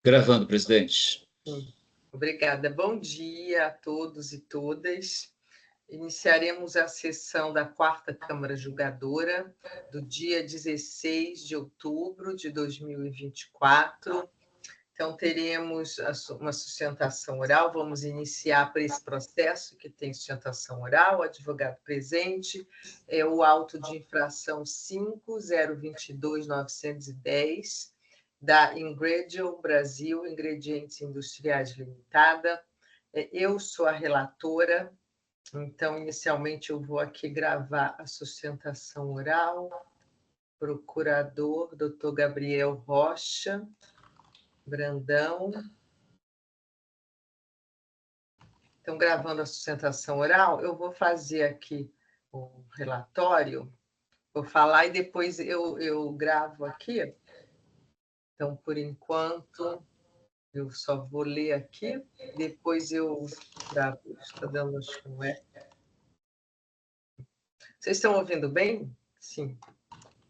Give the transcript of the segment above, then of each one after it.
Gravando, presidente. Obrigada. Bom dia a todos e todas. Iniciaremos a sessão da 4ª Câmara Julgadora do dia 16 de outubro de 2024. Então, teremos uma sustentação oral. Vamos iniciar por esse processo que tem sustentação oral. O advogado presente é o auto de infração 5.022.910, da Ingredion Brasil Ingredientes Industriais Limitada. Eu sou a relatora, então, inicialmente, eu vou aqui gravar a sustentação oral. Procurador, doutor Gabriel Rocha Brandão. Então, gravando a sustentação oral, eu vou fazer aqui o relatório, vou falar e depois eu gravo aqui. Então, por enquanto, eu só vou ler aqui, depois eu gravo. Está dando, acho que não é. Vocês estão ouvindo bem? Sim.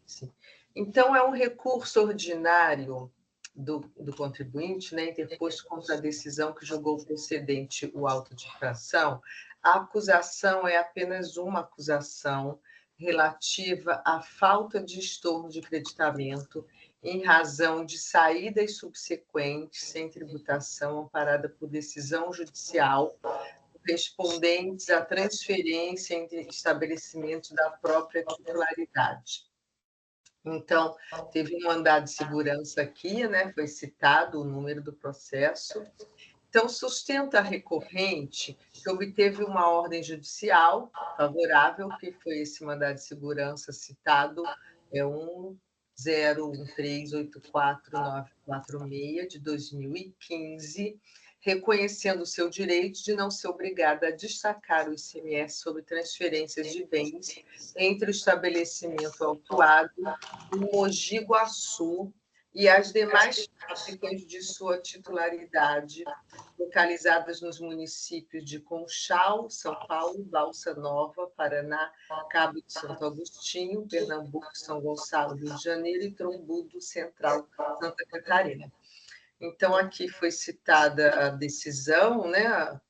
Sim. Então, é um recurso ordinário do contribuinte, né, interposto contra a decisão que julgou procedente o auto de infração. A acusação é apenas uma acusação relativa à falta de estorno de creditamento em razão de saídas subsequentes sem tributação amparada por decisão judicial correspondentes à transferência entre estabelecimentos da própria titularidade. Então, teve um mandado de segurança aqui, né? Foi citado o número do processo. Então, sustenta a recorrente que obteve uma ordem judicial favorável, que foi esse mandado de segurança citado, 101384946 de 2015, reconhecendo o seu direito de não ser obrigada a destacar o ICMS sobre transferências de bens entre o estabelecimento autuado em Mogi Guaçu e as demais fábricas de sua titularidade, localizadas nos municípios de Conchal, São Paulo, Balsa Nova, Paraná, Cabo de Santo Agostinho, Pernambuco, São Gonçalo, Rio de Janeiro e Trombudo, Central, Santa Catarina. Então, aqui foi citada a decisão, né,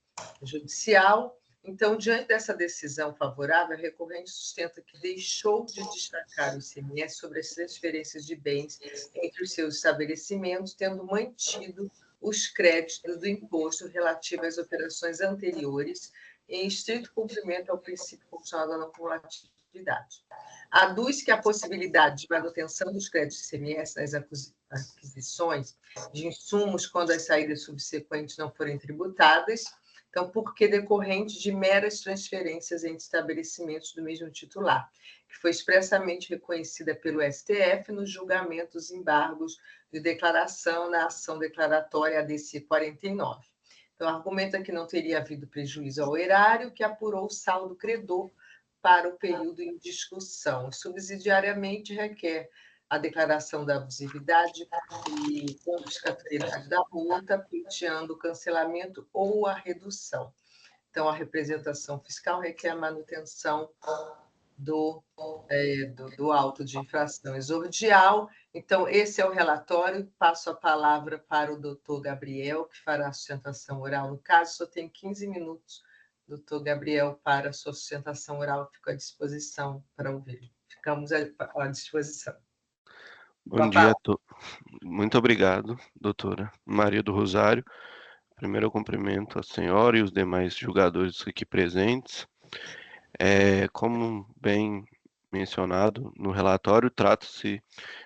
judicial. Então, diante dessa decisão favorável, a recorrente sustenta que deixou de destacar o ICMS sobre as transferências de bens entre os seus estabelecimentos, tendo mantido os créditos do imposto relativo às operações anteriores, em estrito cumprimento ao princípio constitucional da não cumulatividade. Aduz que a possibilidade de manutenção dos créditos ICMS nas aquisições de insumos quando as saídas subsequentes não forem tributadas, então, porque decorrente de meras transferências entre estabelecimentos do mesmo titular, que foi expressamente reconhecida pelo STF nos julgamentos embargos de declaração na ação declaratória ADC 49. Então, argumenta que não teria havido prejuízo ao erário, que apurou o saldo credor para o período em discussão. Subsidiariamente, requer a declaração da abusividade e confiscatoriedade da multa, pleiteando o cancelamento ou a redução. Então, a representação fiscal requer a manutenção do auto de infração exordial. Então, esse é o relatório. Passo a palavra para o doutor Gabriel, que fará a sustentação oral. No caso, só tem 15 minutos, doutor Gabriel, para a sua sustentação oral. Fico à disposição para ouvir. Ficamos à disposição. Bom dia a todos. Muito obrigado, doutora Maria do Rosário. Primeiro, eu cumprimento a senhora e os demais julgadores aqui presentes. Como bem mencionado no relatório, trata-se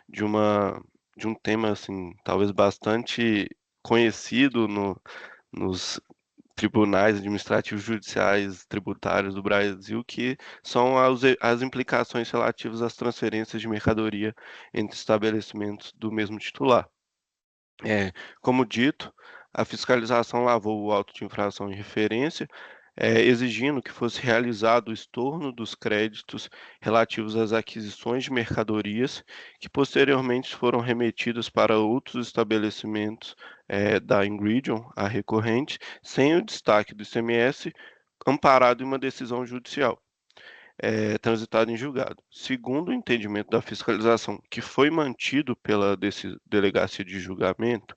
de um tema, assim, talvez bastante conhecido nos tribunais administrativos judiciais tributários do Brasil, que são as implicações relativas às transferências de mercadoria entre estabelecimentos do mesmo titular. Como dito, a fiscalização lavou o auto de infração em referência, exigindo que fosse realizado o estorno dos créditos relativos às aquisições de mercadorias, que posteriormente foram remetidas para outros estabelecimentos da Ingredion, a recorrente, sem o destaque do ICMS, amparado em uma decisão judicial. transitado em julgado. Segundo o entendimento da fiscalização, que foi mantido pela delegacia de julgamento,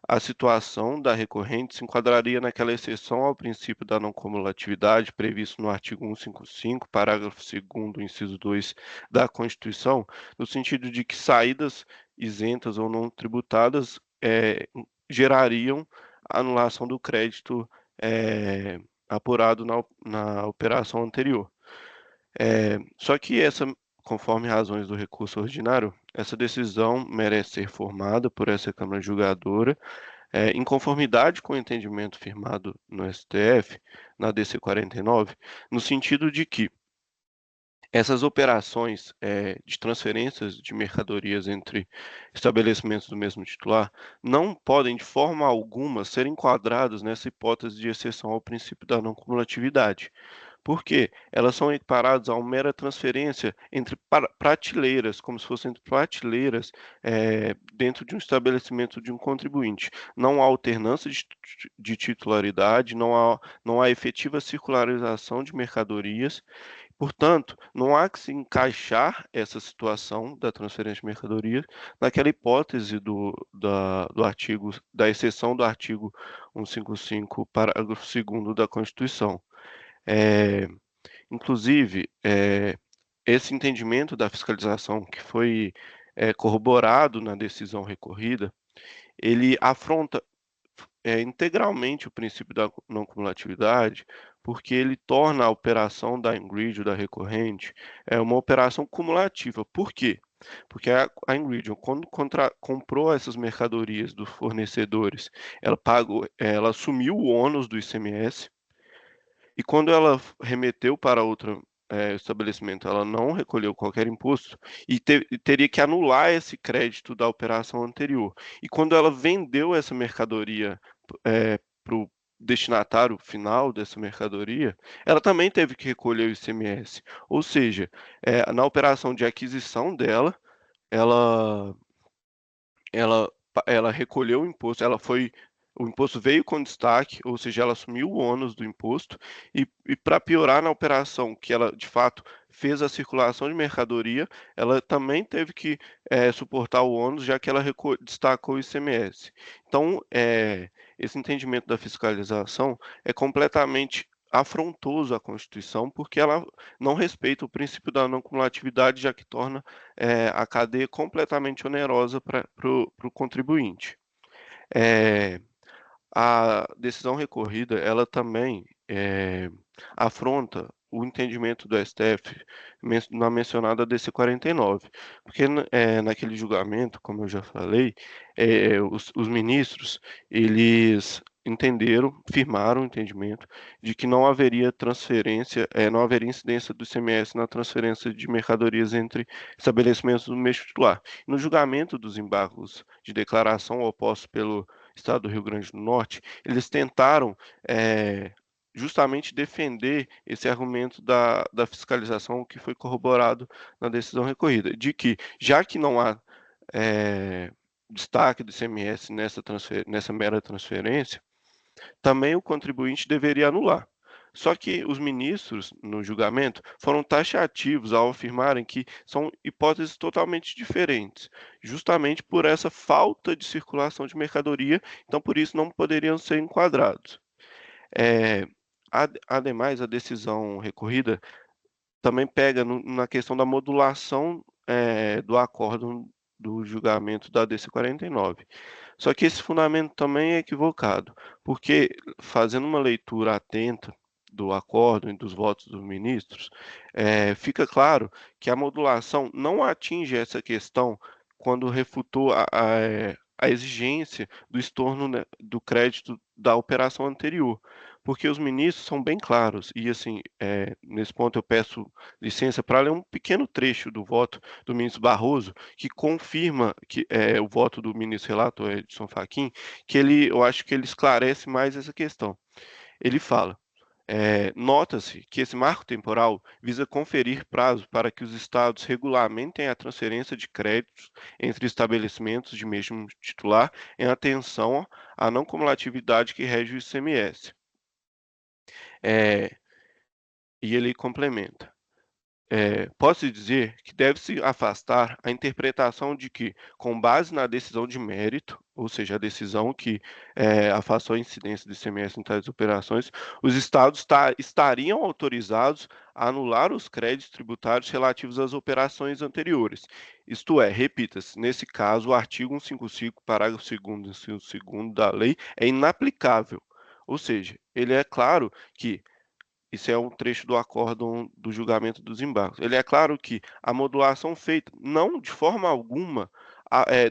a situação da recorrente se enquadraria naquela exceção ao princípio da não cumulatividade previsto no artigo 155, parágrafo 2º, inciso 2 da Constituição, no sentido de que saídas isentas ou não tributadas gerariam anulação do crédito apurado na operação anterior. Só que conforme razões do recurso ordinário, essa decisão merece ser formada por essa Câmara Julgadora, em conformidade com o entendimento firmado no STF, na DC 49, no sentido de que essas operações de transferências de mercadorias entre estabelecimentos do mesmo titular não podem, de forma alguma, ser enquadradas nessa hipótese de exceção ao princípio da não cumulatividade. Por quê? Elas são equiparadas a uma mera transferência entre prateleiras, como se fossem entre prateleiras dentro de um estabelecimento de um contribuinte. Não há alternância de titularidade, não há efetiva circularização de mercadorias. Portanto, não há que se encaixar essa situação da transferência de mercadorias naquela hipótese da exceção do artigo 155, parágrafo 2º da Constituição. Inclusive, esse entendimento da fiscalização que foi corroborado na decisão recorrida, ele afronta integralmente o princípio da não cumulatividade, porque ele torna a operação da Ingrid, da recorrente, uma operação cumulativa. Por quê? Porque a Ingrid, quando comprou essas mercadorias dos fornecedores, ela assumiu o ônus do ICMS, e quando ela remeteu para outro estabelecimento, ela não recolheu qualquer imposto e teria que anular esse crédito da operação anterior. E quando ela vendeu essa mercadoria para o destinatário final dessa mercadoria, ela também teve que recolher o ICMS. Ou seja, na operação de aquisição dela, ela, ela recolheu o imposto, o imposto veio com destaque, ou seja, ela assumiu o ônus do imposto, e para piorar na operação que ela, de fato, fez a circulação de mercadoria, ela também teve que suportar o ônus, já que ela destacou o ICMS. Então, esse entendimento da fiscalização é completamente afrontoso à Constituição, porque ela não respeita o princípio da não cumulatividade, já que torna a cadeia completamente onerosa para o contribuinte. A decisão recorrida, ela também afronta o entendimento do STF na mencionada DC 49, porque naquele julgamento, como eu já falei, os ministros, eles firmaram o entendimento de que não haveria transferência, não haveria incidência do ICMS na transferência de mercadorias entre estabelecimentos do mesmo titular. No julgamento dos embargos de declaração opostos pelo Estado do Rio Grande do Norte, eles tentaram justamente defender esse argumento da fiscalização que foi corroborado na decisão recorrida, de que, já que não há destaque do ICMS nessa mera transferência, também o contribuinte deveria anular. Só que os ministros, no julgamento, foram taxativos ao afirmarem que são hipóteses totalmente diferentes, justamente por essa falta de circulação de mercadoria, então por isso não poderiam ser enquadrados. Ademais, a decisão recorrida também pega na questão da modulação do acórdão do julgamento da DC 49. Só que esse fundamento também é equivocado, porque fazendo uma leitura atenta do acórdão e dos votos dos ministros, fica claro que a modulação não atinge essa questão quando refutou a exigência do estorno, né, do crédito da operação anterior, porque os ministros são bem claros, e assim, nesse ponto eu peço licença para ler um pequeno trecho do voto do ministro Barroso, que confirma que o voto do ministro relator Edson Fachin, que eu acho que ele esclarece mais essa questão. Ele fala: nota-se que esse marco temporal visa conferir prazo para que os estados regulamentem a transferência de créditos entre estabelecimentos de mesmo titular em atenção à não cumulatividade que rege o ICMS. E ele complementa. Pode-se dizer que deve-se afastar a interpretação de que, com base na decisão de mérito, ou seja, a decisão que afastou a incidência do ICMS em tais operações, os estados estariam autorizados a anular os créditos tributários relativos às operações anteriores. Isto é, repita-se, nesse caso, o artigo 155, parágrafo 2º, inciso 2º da lei é inaplicável. Ou seja, ele é claro que isso é um trecho do acórdão do julgamento dos embargos. Ele é claro que a modulação feita não de forma alguma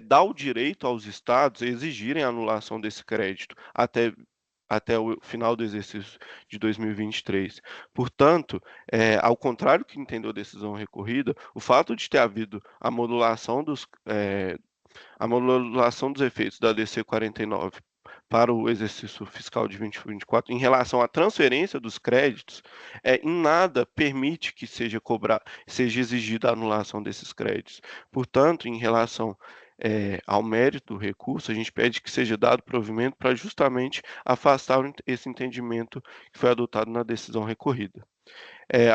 dá o direito aos estados a exigirem a anulação desse crédito até o final do exercício de 2023. Portanto, ao contrário do que entendeu a decisão recorrida, o fato de ter havido a modulação dos efeitos da DC 49 para o exercício fiscal de 2024 em relação à transferência dos créditos, em nada permite que seja exigida a anulação desses créditos. Portanto, em relação ao mérito do recurso, a gente pede que seja dado provimento para justamente afastar esse entendimento que foi adotado na decisão recorrida.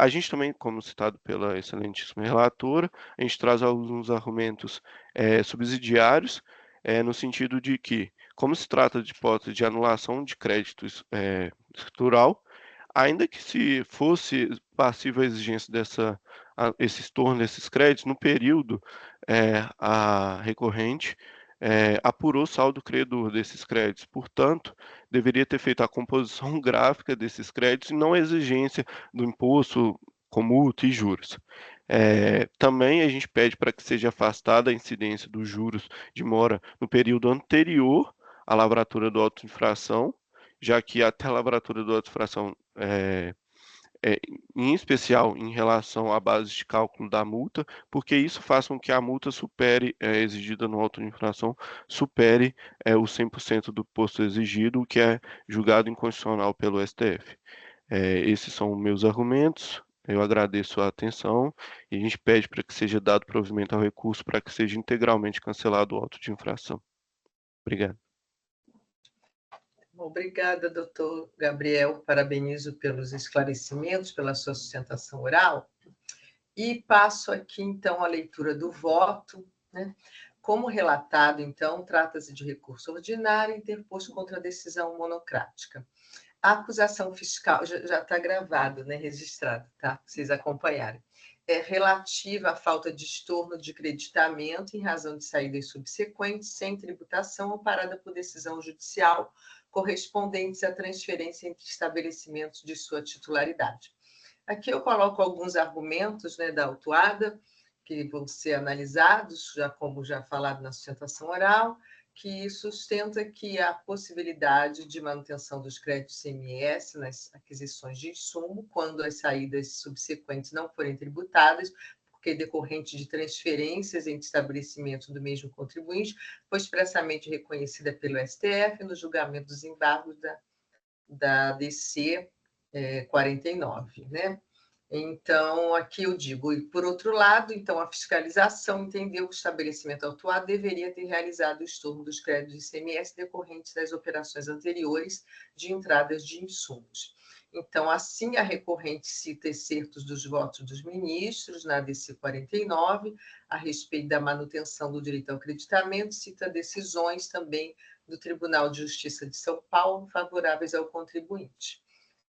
A gente também, como citado pela excelentíssima relatora, a gente traz alguns argumentos subsidiários, no sentido de que, como se trata de hipótese de anulação de crédito escritural, ainda que se fosse passível a exigência esse estorno desses créditos, no período, a recorrente apurou o saldo credor desses créditos. Portanto, deveria ter feito a composição gráfica desses créditos e não a exigência do imposto com multa e juros. Também a gente pede para que seja afastada a incidência dos juros de mora no período anterior à lavratura do auto de infração, já que até a lavratura do auto de infração, em especial em relação à base de cálculo da multa, porque isso faz com que a multa exigida no auto de infração supere os 100% do posto exigido, o que é julgado inconstitucional pelo STF. Esses são meus argumentos. Eu agradeço a atenção e a gente pede para que seja dado provimento ao recurso para que seja integralmente cancelado o auto de infração. Obrigado. Obrigada, doutor Gabriel. Parabenizo pelos esclarecimentos, pela sua sustentação oral. E passo aqui, então, a leitura do voto, né? Como relatado, então, trata-se de recurso ordinário interposto contra a decisão monocrática. A acusação fiscal, já está gravado, né, registrado, tá? Para vocês acompanharem. É relativa à falta de estorno de creditamento em razão de saídas subsequentes, sem tributação ou parada por decisão judicial, correspondentes à transferência entre estabelecimentos de sua titularidade. Aqui eu coloco alguns argumentos, né, da autuada, que vão ser analisados, como já falado na sustentação oral, que sustenta que a possibilidade de manutenção dos créditos CMS nas aquisições de insumo, quando as saídas subsequentes não forem tributadas, porque decorrente de transferências entre estabelecimentos do mesmo contribuinte, foi expressamente reconhecida pelo STF no julgamento dos embargos da DC 49, né? Então, aqui eu digo, e por outro lado, então, a fiscalização entendeu que o estabelecimento autuado deveria ter realizado o estorno dos créditos de ICMS decorrentes das operações anteriores de entradas de insumos. Então, assim, a recorrente cita excertos dos votos dos ministros na DC 49, a respeito da manutenção do direito ao creditamento, cita decisões também do Tribunal de Justiça de São Paulo favoráveis ao contribuinte.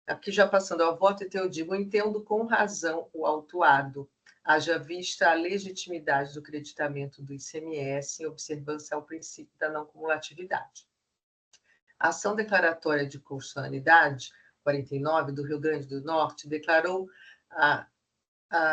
Aqui já passando ao voto, então eu digo, entendo com razão o autuado, haja vista a legitimidade do creditamento do ICMS em observância ao princípio da não cumulatividade. A ação declaratória de constitucionalidade 49 do Rio Grande do Norte declarou a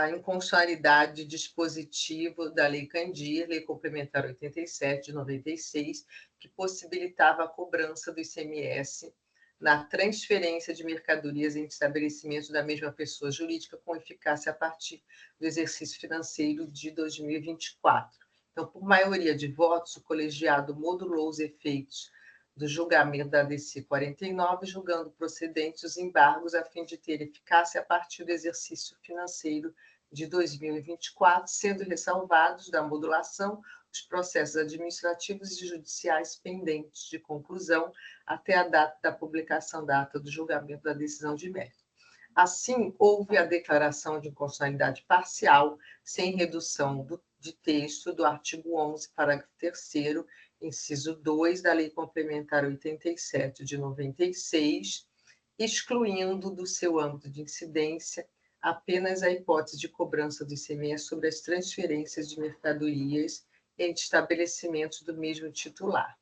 inconstitucionalidade dispositivo da Lei Candir, Lei Complementar 87 de 96, que possibilitava a cobrança do ICMS na transferência de mercadorias entre estabelecimentos da mesma pessoa jurídica com eficácia a partir do exercício financeiro de 2024. Então, por maioria de votos, o colegiado modulou os efeitos do julgamento da DC 49, julgando procedentes os embargos a fim de ter eficácia a partir do exercício financeiro de 2024, sendo ressalvados da modulação os processos administrativos e judiciais pendentes de conclusão até a data da publicação da ata do julgamento da decisão de mérito. Assim, houve a declaração de inconstitucionalidade parcial, sem redução de texto, do artigo 11, parágrafo 3º, inciso 2, da Lei Complementar 87 de 96, excluindo do seu âmbito de incidência apenas a hipótese de cobrança do ICMS sobre as transferências de mercadorias entre estabelecimentos do mesmo titular.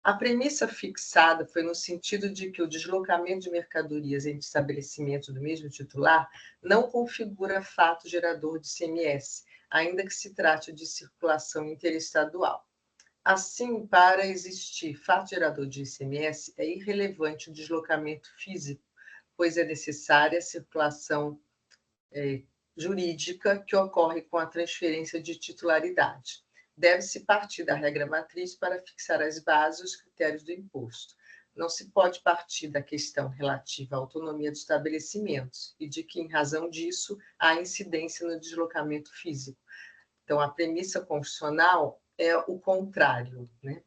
A premissa fixada foi no sentido de que o deslocamento de mercadorias entre estabelecimentos do mesmo titular não configura fato gerador de ICMS, ainda que se trate de circulação interestadual. Assim, para existir fato gerador de ICMS, é irrelevante o deslocamento físico, pois é necessária a circulação jurídica que ocorre com a transferência de titularidade. Deve-se partir da regra matriz para fixar as bases e os critérios do imposto. Não se pode partir da questão relativa à autonomia dos estabelecimentos e de que, em razão disso, há incidência no deslocamento físico. Então, a premissa constitucional é o contrário, né?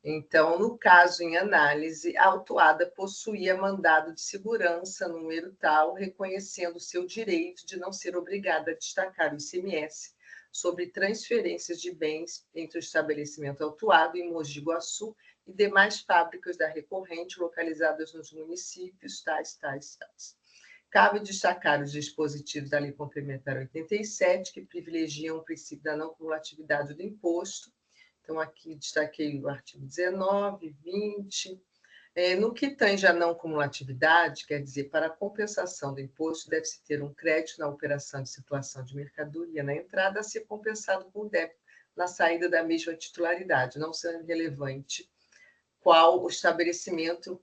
Então, no caso em análise, a autuada possuía mandado de segurança, número tal, reconhecendo seu direito de não ser obrigada a destacar o ICMS sobre transferências de bens entre o estabelecimento autuado em Mogi Guaçu e demais fábricas da recorrente localizadas nos municípios tais. Cabe destacar os dispositivos da Lei Complementar 87, que privilegiam o princípio da não cumulatividade do imposto. Então, aqui destaquei o artigo 19, 20. No que tange a não cumulatividade, quer dizer, para a compensação do imposto, deve-se ter um crédito na operação de circulação de mercadoria na entrada a ser compensado com débito na saída da mesma titularidade, não sendo relevante qual o estabelecimento,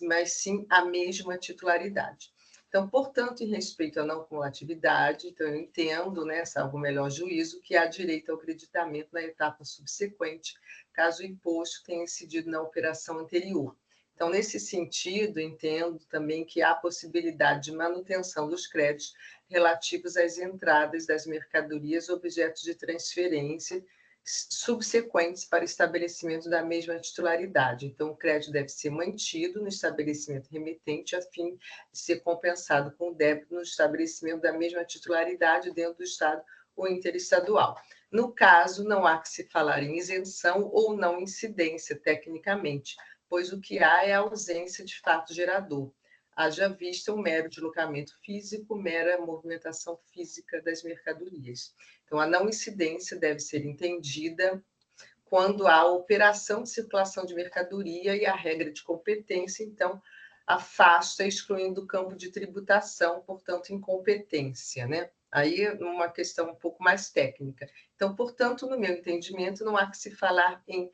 mas sim a mesma titularidade. Então, portanto, em respeito à não cumulatividade, então eu entendo, né, salvo o melhor juízo, que há direito ao creditamento na etapa subsequente, caso o imposto tenha incidido na operação anterior. Então, nesse sentido, entendo também que há possibilidade de manutenção dos créditos relativos às entradas das mercadorias objetos de transferência subsequentes para estabelecimento da mesma titularidade. Então, o crédito deve ser mantido no estabelecimento remetente a fim de ser compensado com o débito no estabelecimento da mesma titularidade dentro do Estado ou interestadual. No caso, não há que se falar em isenção ou não incidência, tecnicamente, pois o que há é a ausência de fato gerador. Haja vista um mero deslocamento físico, mera movimentação física das mercadorias. Então, a não incidência deve ser entendida quando há operação de circulação de mercadoria e a regra de competência, então, afasta, excluindo o campo de tributação, portanto, incompetência, né? Aí uma questão um pouco mais técnica. Então, portanto, no meu entendimento, não há que se falar em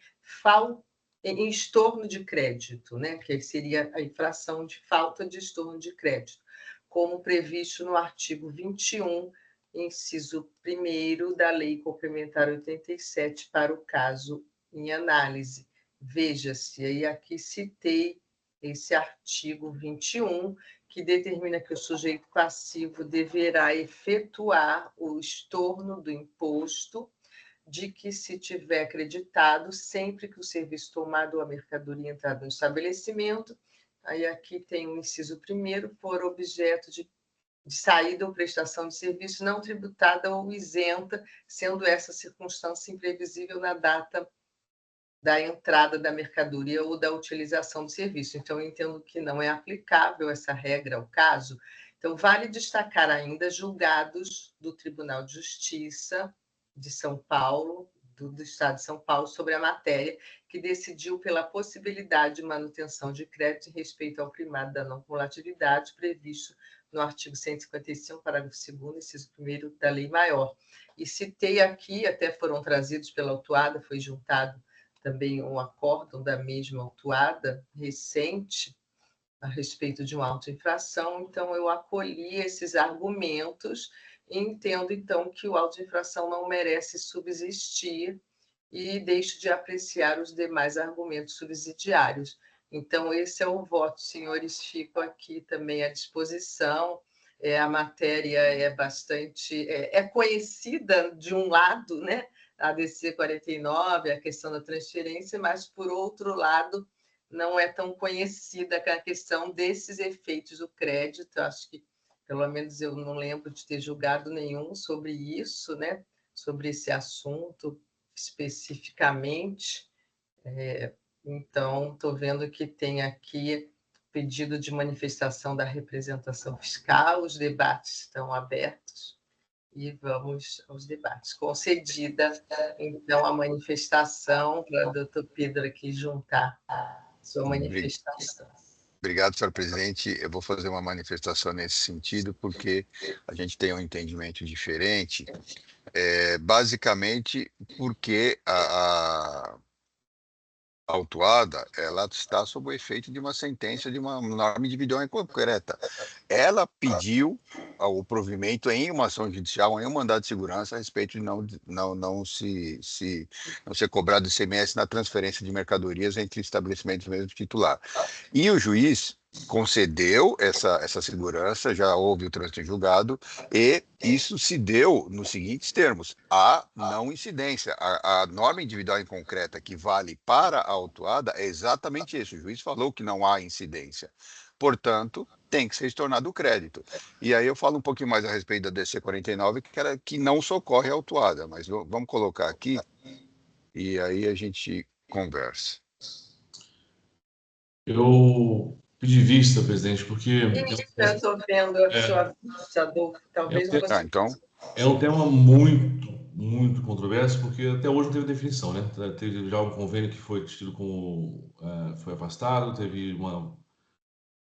estorno de crédito, né? Que seria a infração de falta de estorno de crédito, como previsto no artigo 21, inciso 1º da Lei Complementar 87, para o caso em análise. Veja-se, aí aqui citei esse artigo 21, que determina que o sujeito passivo deverá efetuar o estorno do imposto de que se tiver acreditado sempre que o serviço tomado ou a mercadoria entrada no estabelecimento, aí aqui tem o inciso 1º, for objeto de saída ou prestação de serviço não tributada ou isenta, sendo essa circunstância imprevisível na data da entrada da mercadoria ou da utilização do serviço. Então, eu entendo que não é aplicável essa regra ao caso. Então, vale destacar ainda julgados do Tribunal de Justiça de São Paulo, do Estado de São Paulo, sobre a matéria, que decidiu pela possibilidade de manutenção de crédito em respeito ao primado da não cumulatividade previsto no artigo 155, parágrafo 2º, inciso 1º da Lei Maior. E citei aqui, até foram trazidos pela autuada, foi juntado também um acórdão da mesma autuada recente a respeito de uma auto-infração, então eu acolhi esses argumentos e entendo, então, que o auto-infração não merece subsistir e deixo de apreciar os demais argumentos subsidiários. Então, esse é o voto, senhores, fico aqui também à disposição. A matéria é bastante... é conhecida de um lado, né? A DC 49, a questão da transferência, mas, por outro lado, não é tão conhecida a questão desses efeitos do crédito. Acho que pelo menos eu não lembro de ter julgado nenhum sobre isso, né? Sobre esse assunto especificamente. Então, estou vendo que tem aqui pedido de manifestação da representação fiscal, os debates estão abertos e vamos aos debates. Concedida, então, a manifestação, para o doutor Pedro aqui juntar sua manifestação. Obrigado, senhor presidente. Eu vou fazer uma manifestação nesse sentido, porque a gente tem um entendimento diferente, basicamente porque a autuada, ela está sob o efeito de uma sentença de uma norma individual concreta. Ela pediu o provimento em uma ação judicial, em um mandado de segurança, a respeito de não ser cobrado ICMS na transferência de mercadorias entre estabelecimentos do mesmo titular. E o juiz concedeu essa segurança, já houve o trânsito em julgado, e isso se deu nos seguintes termos: a não incidência. A norma individual e concreta que vale para a autuada é exatamente isso. O juiz falou que não há incidência. Portanto, tem que ser estornado o crédito. E aí eu falo um pouquinho mais a respeito da DC 49, que não socorre a autuada, mas vamos colocar aqui e aí a gente conversa. Eu pedi vista, presidente, porque... Eu estou vendo a sua vista, Adolfo, talvez não você... Então... É um tema muito controverso, porque até hoje não teve definição, né? Teve já um convênio que foi tido como... foi afastado, teve uma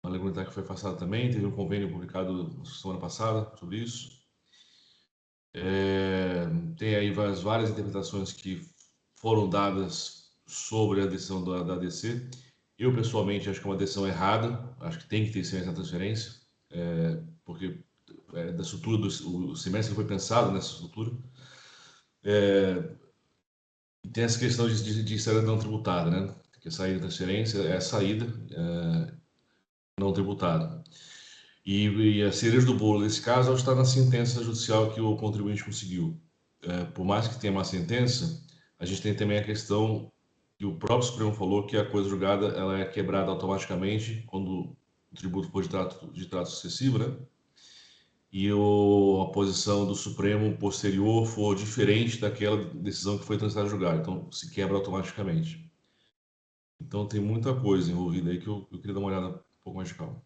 regulamentar que foi afastada também, teve um convênio publicado semana passada sobre isso. Tem aí várias interpretações que foram dadas sobre a decisão da ADC. Eu, pessoalmente, acho que é uma decisão errada, acho que tem que ter ICMS na transferência, porque da estrutura o semestre foi pensado nessa estrutura. E tem essa questão de saída não tributada, né? Que a saída da transferência é a saída não tributada. E a cereja do bolo nesse caso é está na sentença judicial que o contribuinte conseguiu. Por mais que tenha uma sentença, a gente tem também a questão que o próprio Supremo falou, que a coisa julgada ela é quebrada automaticamente quando o tributo for de trato sucessivo, né? E a posição do Supremo posterior for diferente daquela decisão que foi transitada a julgar. Então, se quebra automaticamente. Então, tem muita coisa envolvida aí que eu queria dar uma olhada um pouco mais de calma.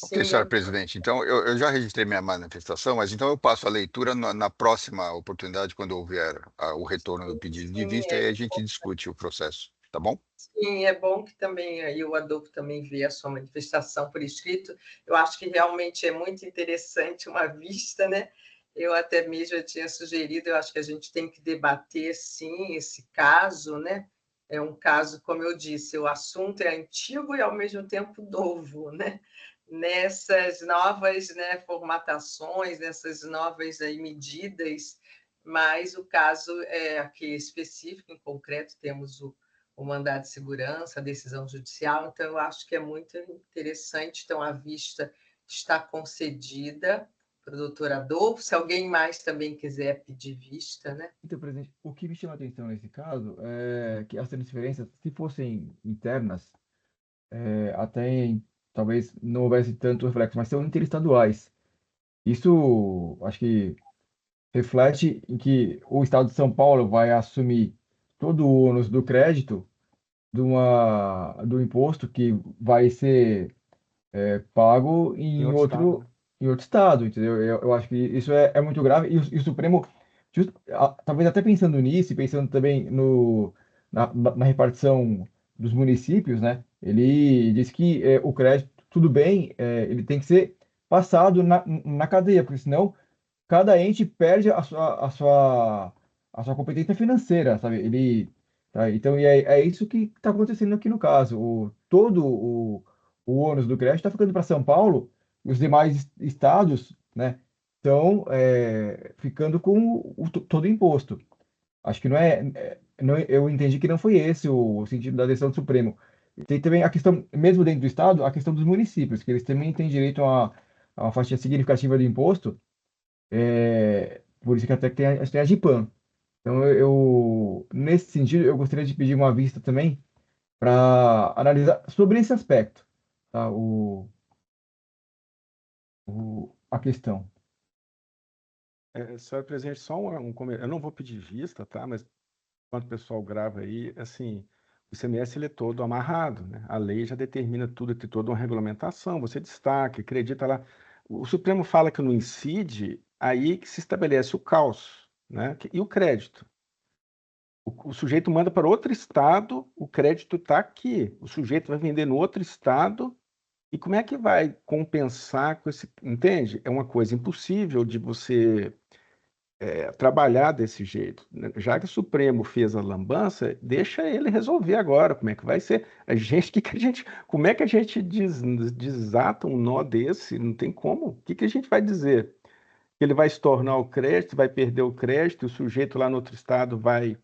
Ok, senhor presidente. Então, eu já registrei minha manifestação, mas então eu passo a leitura na próxima oportunidade, quando houver o retorno do pedido de vista, e a gente discute o processo, tá bom? Sim, é bom que também aí o Adolfo também vê a sua manifestação por escrito. Eu acho que realmente é muito interessante uma vista, né? Eu até mesmo tinha sugerido, eu acho que a gente tem que debater, sim, esse caso, né? É um caso, como eu disse, o assunto é antigo e, ao mesmo tempo, novo, né? Nessas novas, né, formatações, nessas novas aí, medidas, mas o caso é aqui específico, em concreto, temos o mandado de segurança, a decisão judicial, então eu acho que é muito interessante. Então, a vista está concedida para o doutor Adolfo. Se alguém mais também quiser pedir vista, né? Então, presidente, o que me chama a atenção nesse caso é que as transferências, se fossem internas, talvez não houvesse tanto reflexo, mas são interestaduais. Isso, acho que reflete em que o Estado de São Paulo vai assumir todo o ônus do crédito do imposto que vai ser pago em outro estado, entendeu? Eu acho que isso é muito grave e o Supremo, talvez até pensando nisso e pensando também na repartição dos municípios, né? Ele diz que o crédito, tudo bem, ele tem que ser passado na cadeia, porque senão cada ente perde a sua competência financeira, sabe? Tá? Então, é isso que está acontecendo aqui no caso. Todo o ônus do crédito está ficando para São Paulo, e os demais estados, né, estão ficando com todo o imposto. Acho que eu entendi que não foi esse o sentido da decisão do Supremo. E tem também a questão, mesmo dentro do estado, a questão dos municípios, que eles também têm direito a uma fatia significativa do imposto, por isso que até que tem a GIPAM. Então, nesse sentido, eu gostaria de pedir uma vista também para analisar sobre esse aspecto, tá? a questão. Senhor presidente, só um comentário. Eu não vou pedir vista, tá? Mas enquanto o pessoal grava aí, assim, o ICMS ele é todo amarrado, né? A lei já determina tudo, tem toda uma regulamentação, você destaca, acredita lá. O Supremo fala que não incide, aí que se estabelece o caos, né? E o crédito. O sujeito manda para outro estado, o crédito está aqui. O sujeito vai vender no outro estado, e como é que vai compensar com esse. Entende? É uma coisa impossível de você trabalhar desse jeito, né? Já que o Supremo fez a lambança, deixa ele resolver agora como é que vai ser. A gente, como é que a gente desata um nó desse? Não tem como. O que a gente vai dizer? Que ele vai estornar o crédito, vai perder o crédito, e o sujeito lá no outro estado vai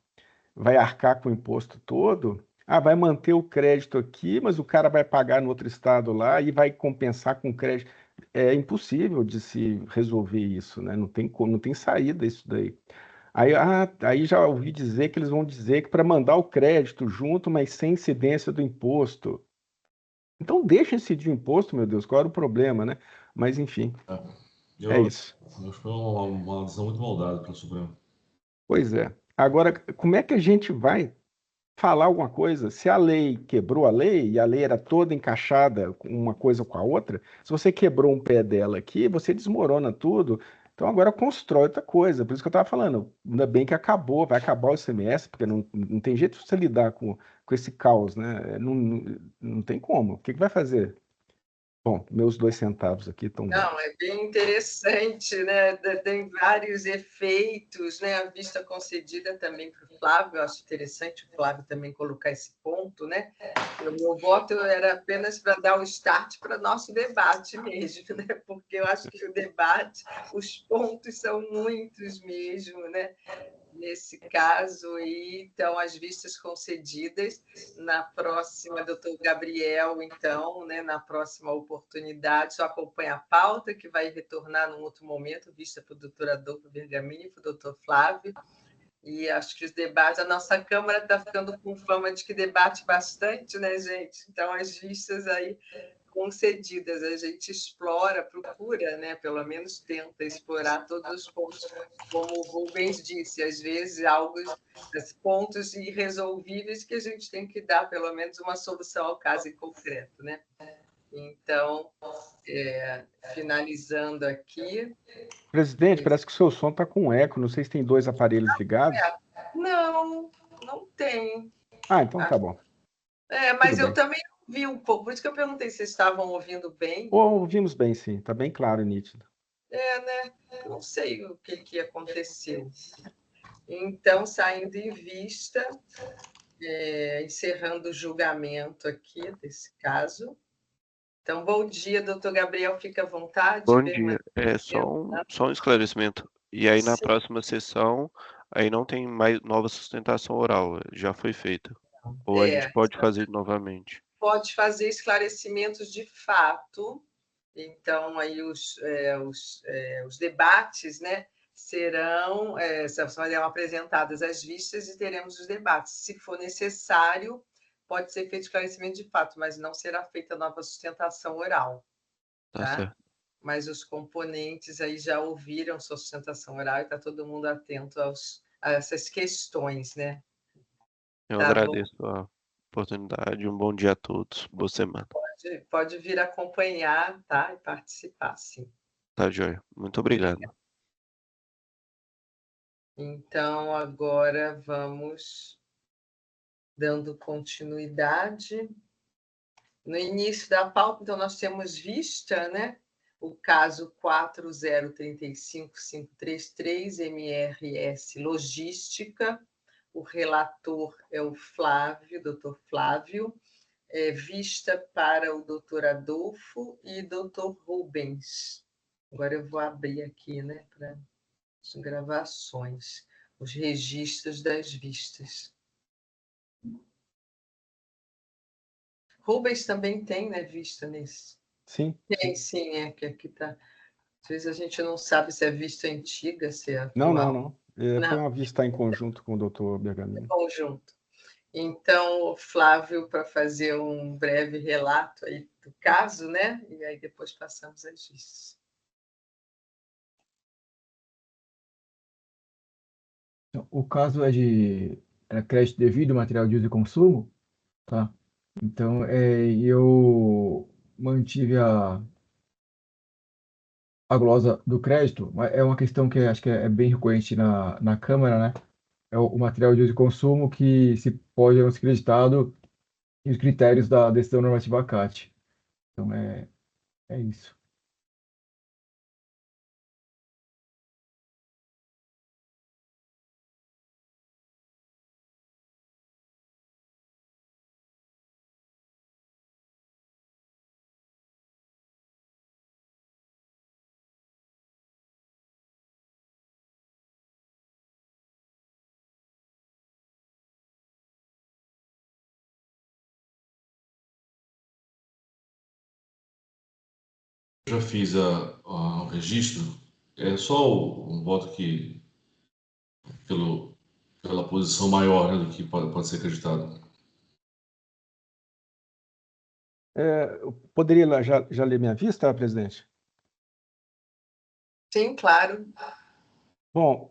arcar com o imposto todo? Ah, vai manter o crédito aqui, mas o cara vai pagar no outro estado lá e vai compensar com crédito. É impossível de se resolver isso, né? Não tem como, não tem saída isso daí. Aí já ouvi dizer que eles vão dizer que para mandar o crédito junto, mas sem incidência do imposto. Então deixa incidir o imposto, meu Deus, qual era o problema, né? Mas enfim, é isso. Eu acho que foi uma decisão muito maldada pelo Supremo. Pois é. Agora, como é que a gente vai falar alguma coisa? Se a lei quebrou a lei e a lei era toda encaixada com uma coisa com a outra, se você quebrou um pé dela aqui, você desmorona tudo. Então agora constrói outra coisa. Por isso que eu estava falando, ainda bem que acabou, vai acabar o ICMS, porque não tem jeito de você lidar com esse caos, né? Não tem como. O que vai fazer? Bom, meus 2 centavos aqui estão Não, dados. é bem interessante, né? Tem vários efeitos, né? A vista concedida também para o Flávio, eu acho interessante o Flávio também colocar esse ponto, né? O meu voto era apenas para dar o start para nosso debate mesmo, né? Porque eu acho que o debate, os pontos são muitos mesmo, né? Nesse caso, e então as vistas concedidas na próxima, doutor Gabriel, então, né, na próxima oportunidade, só acompanha a pauta, que vai retornar num outro momento, vista para o doutor Adolfo Bergamini e para o doutor Flávio, e acho que os debates, a nossa Câmara está ficando com fama de que debate bastante, né, gente? Então, as vistas aí concedidas, a gente explora, procura, né? Pelo menos tenta explorar todos os pontos, como o Rubens disse, às vezes pontos irresolvíveis que a gente tem que dar pelo menos uma solução ao caso em concreto, né? Então, finalizando aqui. Presidente, parece que o seu som está com eco. Não sei se tem 2 aparelhos ligados. Não tem. Então tá bom. Mas Tudo eu bem. também ouvi um pouco, por isso que eu perguntei se vocês estavam ouvindo bem. Ouvimos bem, sim. Está bem claro e nítido. Né? Não sei o que aconteceu. Então, saindo em vista, encerrando o julgamento aqui desse caso. Então, bom dia, doutor Gabriel, fica à vontade. Bom dia. Só um esclarecimento. E aí, na Sim. próxima sessão, aí não tem mais nova sustentação oral, já foi feita. Ou a gente pode fazer novamente. Pode fazer esclarecimentos de fato. Então, aí os debates, né, serão apresentadas as vistas e teremos os debates. Se for necessário, pode ser feito esclarecimento de fato, mas não será feita nova sustentação oral. Tá certo. Mas os componentes aí já ouviram sua sustentação oral e está todo mundo atento a essas questões, né? Eu agradeço a oportunidade. Um bom dia a todos. Boa semana. Pode vir acompanhar, tá? E participar, sim. Tá, joia. Muito obrigado. Então, agora vamos dando continuidade. No início da pauta, então, nós temos vista, né? O caso 4035533, MRS Logística. O relator é o Flávio, doutor Flávio. Vista para o doutor Adolfo e doutor Rubens. Agora eu vou abrir aqui, né, para as gravações, os registros das vistas. Rubens também tem, né, vista nesse? Sim. Tem, sim, que aqui está. Às vezes a gente não sabe se é vista antiga, se é Não. atual. Foi uma vista em conjunto com o doutor Bergamini. Conjunto. Então, Flávio, para fazer um breve relato aí do caso, né? E aí depois passamos às vistas. o caso é de crédito devido, material de uso e consumo, tá? Então, eu mantive a glosa do crédito, mas é uma questão que acho que é bem recorrente na Câmara, né? É o material de uso e consumo que se pode ou não ser creditado e os critérios da decisão normativa CAT. Então, é isso. Já fiz o registro, é só um voto que, pela posição maior, né, do que pode ser acreditado. Eu poderia já ler minha vista, presidente? Sim, claro. Bom,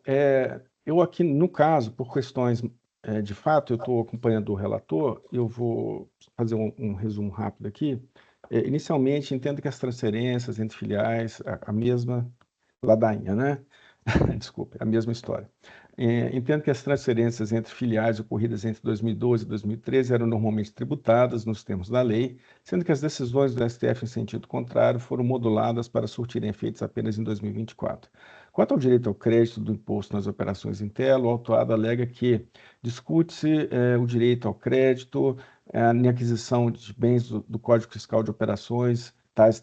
eu aqui, no caso, por questões de fato, eu estou acompanhando o relator, eu vou fazer um resumo rápido aqui. Inicialmente, entendo que as transferências entre filiais, a mesma ladainha, né? Desculpe, a mesma história. Entendo que as transferências entre filiais ocorridas entre 2012 e 2013 eram normalmente tributadas nos termos da lei, sendo que as decisões do STF em sentido contrário foram moduladas para surtirem efeitos apenas em 2024. Quanto ao direito ao crédito do imposto nas operações em tela, o autuado alega que discute-se o direito ao crédito em aquisição de bens do Código Fiscal de Operações tais,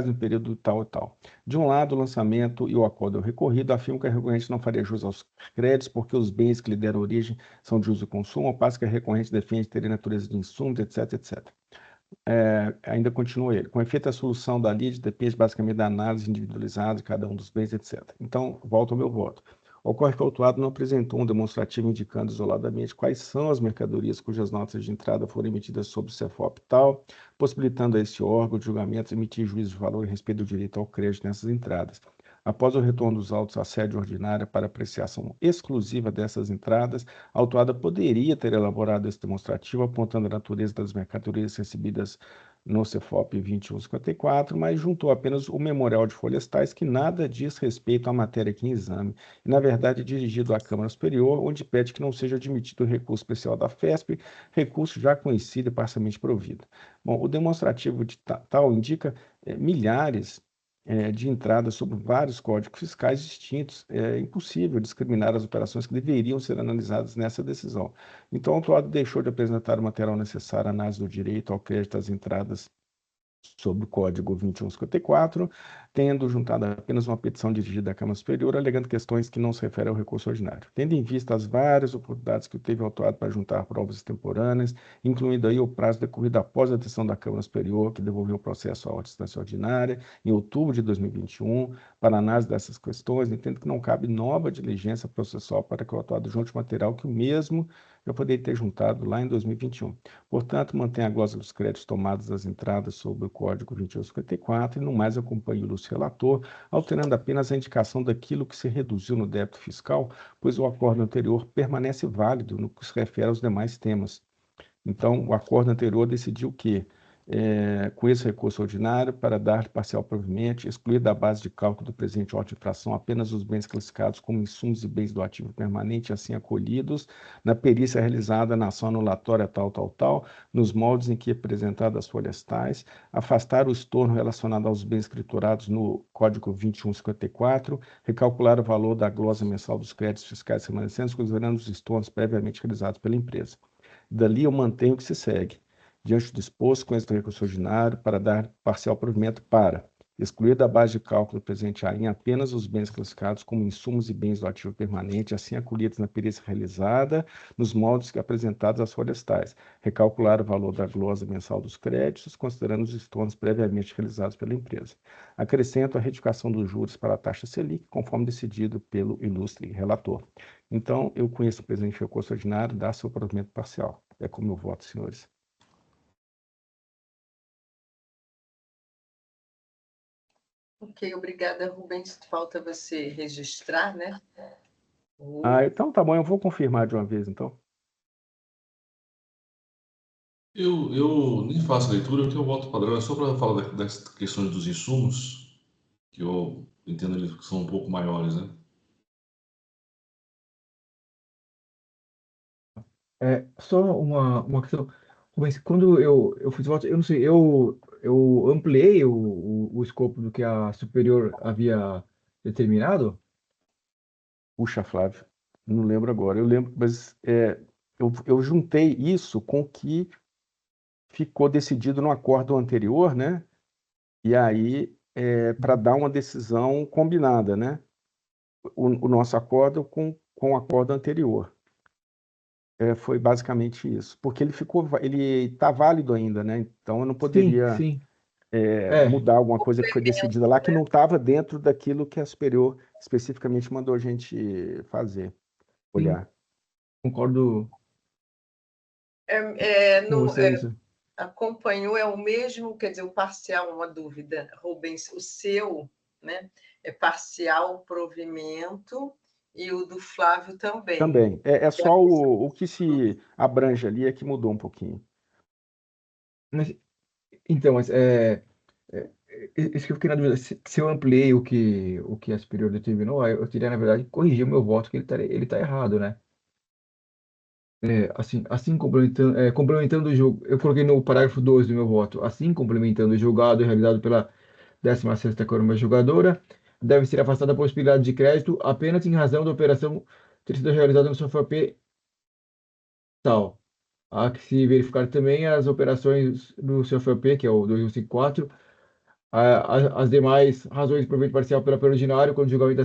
no período tal e tal. De um lado, o lançamento e o acordo recorrido afirmam que a recorrente não faria jus aos créditos porque os bens que lhe deram origem são de uso e consumo, ao passo que a recorrente defende terem natureza de insumos, etc, etc. Ainda continua ele. Com efeito, a solução da lide depende basicamente da análise individualizada de cada um dos bens, etc. Então, volto ao meu voto. Ocorre que o autuado não apresentou um demonstrativo indicando isoladamente quais são as mercadorias cujas notas de entrada foram emitidas sob o CEFOP tal, possibilitando a esse órgão de julgamento emitir juízo de valor em respeito do direito ao crédito nessas entradas. Após o retorno dos autos à sede ordinária para apreciação exclusiva dessas entradas, a autuada poderia ter elaborado esse demonstrativo apontando a natureza das mercadorias recebidas no CEFOP 2154, mas juntou apenas o memorial de folhas tais que nada diz respeito à matéria aqui em exame, e na verdade é dirigido à Câmara Superior, onde pede que não seja admitido o recurso especial da FESP, recurso já conhecido e parcialmente provido. Bom, o demonstrativo de tal indica milhares de entrada sobre vários códigos fiscais distintos, é impossível discriminar as operações que deveriam ser analisadas nessa decisão. Então, o autuado deixou de apresentar o material necessário à análise do direito ao crédito às entradas sob o Código 2154, tendo juntado apenas uma petição dirigida à Câmara Superior, alegando questões que não se referem ao recurso ordinário. Tendo em vista as várias oportunidades que teve autuado para juntar provas extemporâneas, incluindo aí o prazo decorrido após a decisão da Câmara Superior, que devolveu o processo à outra instância ordinária, em outubro de 2021, para análise dessas questões, entendo que não cabe nova diligência processual para que o autuado junte material que o mesmo já poderia ter juntado lá em 2021. Portanto, mantém a glosa dos créditos tomados das entradas sob o Código 2154 e, no mais, acompanhe o ilustre relator, alterando apenas a indicação daquilo que se reduziu no débito fiscal, pois o acordo anterior permanece válido no que se refere aos demais temas. Então, o acordo anterior decidiu que, com esse recurso ordinário, para dar parcial provimento, excluir da base de cálculo do presente auto de infração apenas os bens classificados como insumos e bens do ativo permanente, assim acolhidos, na perícia realizada na ação anulatória tal, nos moldes em que apresentadas as folhas tais, afastar o estorno relacionado aos bens escriturados no Código 2154, recalcular o valor da glosa mensal dos créditos fiscais remanescentes, considerando os estornos previamente realizados pela empresa. Dali eu mantenho o que se segue. Diante do exposto, com esse recurso ordinário, para dar parcial provimento para excluir da base de cálculo presente em apenas os bens classificados como insumos e bens do ativo permanente, assim acolhidos na perícia realizada, nos moldes apresentados às folhas tais. Recalcular o valor da glosa mensal dos créditos, considerando os estornos previamente realizados pela empresa. Acrescento a retificação dos juros para a taxa Selic, conforme decidido pelo ilustre relator. Então, eu conheço o presidente recurso ordinário, dá seu provimento parcial. É como eu voto, senhores. Ok, obrigada, Rubens. Falta você registrar, né? O Então tá bom, eu vou confirmar de uma vez, então. Eu nem faço leitura, porque eu voto padrão é só para falar das questões dos insumos, que eu entendo eles que são um pouco maiores, né? Só uma questão. Mas quando eu fiz voto, eu não sei, eu ampliei o escopo do que a superior havia determinado? Puxa, Flávio, não lembro agora. Eu lembro, mas eu juntei isso com o que ficou decidido no acordo anterior, né? E aí, para dar uma decisão combinada, né? O nosso acordo com o acordo anterior. Foi basicamente isso. Porque ele está válido ainda, né? Então eu não Sim, poderia sim. É, mudar alguma coisa que foi decidida lá que não estava dentro daquilo que a superior especificamente mandou a gente fazer, sim, olhar. concordo com No, você nisso. acompanhou, é o mesmo, quer dizer, o parcial, uma dúvida, Rubens, o seu, né, é parcial provimento e o do Flávio também. Também. É só o que se abrange ali é que mudou um pouquinho. Mas, então, isso que eu fiquei na dúvida, se eu ampliei o que a superior determinou, aí eu teria, na verdade, corrigir o meu voto, que ele tá errado, né? Assim complementando o jogo, eu coloquei no parágrafo 2 do meu voto, assim complementando o julgado realizado pela 16ª Câmara Julgadora, deve ser afastada a possibilidade de crédito apenas em razão da operação ter sido realizada no SOFAP tal. Há que se verificar também as operações do SOFAP, que é o 2154, as demais razões de proveito parcial pela pelo ordinário, quando o julgamento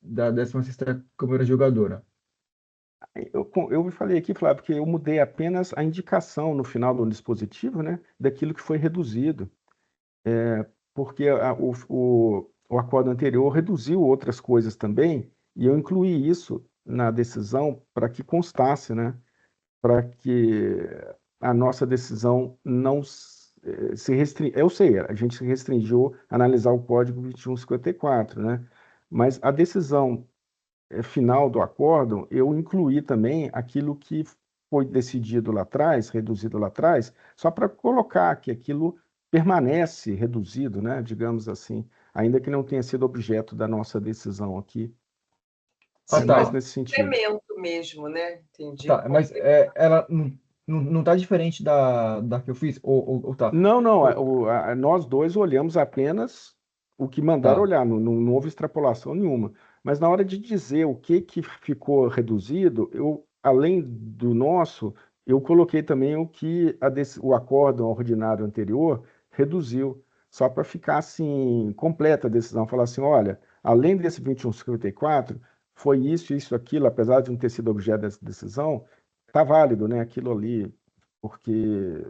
da 16ª Câmara Julgadora. Eu falei aqui, Flávio, porque eu mudei apenas a indicação no final do dispositivo, né, daquilo que foi reduzido. Porque o acordo anterior reduziu outras coisas também, e eu incluí isso na decisão para que constasse, né, para que a nossa decisão não se restringe. Eu sei, a gente se restringiu a analisar o código 2154, né, mas a decisão final do acordo, eu incluí também aquilo que foi decidido lá atrás, reduzido lá atrás, só para colocar que aquilo permanece reduzido, né, digamos assim, ainda que não tenha sido objeto da nossa decisão aqui. Ah, É mais tá. nesse sentido. Complemento mesmo, né? Entendi. Tá, mas ela não tá diferente da que eu fiz? Ou tá? Não, não, Ou- nós dois olhamos apenas o que mandaram tá, olhar, não houve extrapolação nenhuma. Mas na hora de dizer o que ficou reduzido, além do nosso, eu coloquei também o que o acórdão ordinário anterior reduziu, só para ficar assim, completa a decisão, falar assim, olha, além desse 2154, foi isso, aquilo, apesar de não ter sido objeto dessa decisão, está válido, né, aquilo ali, porque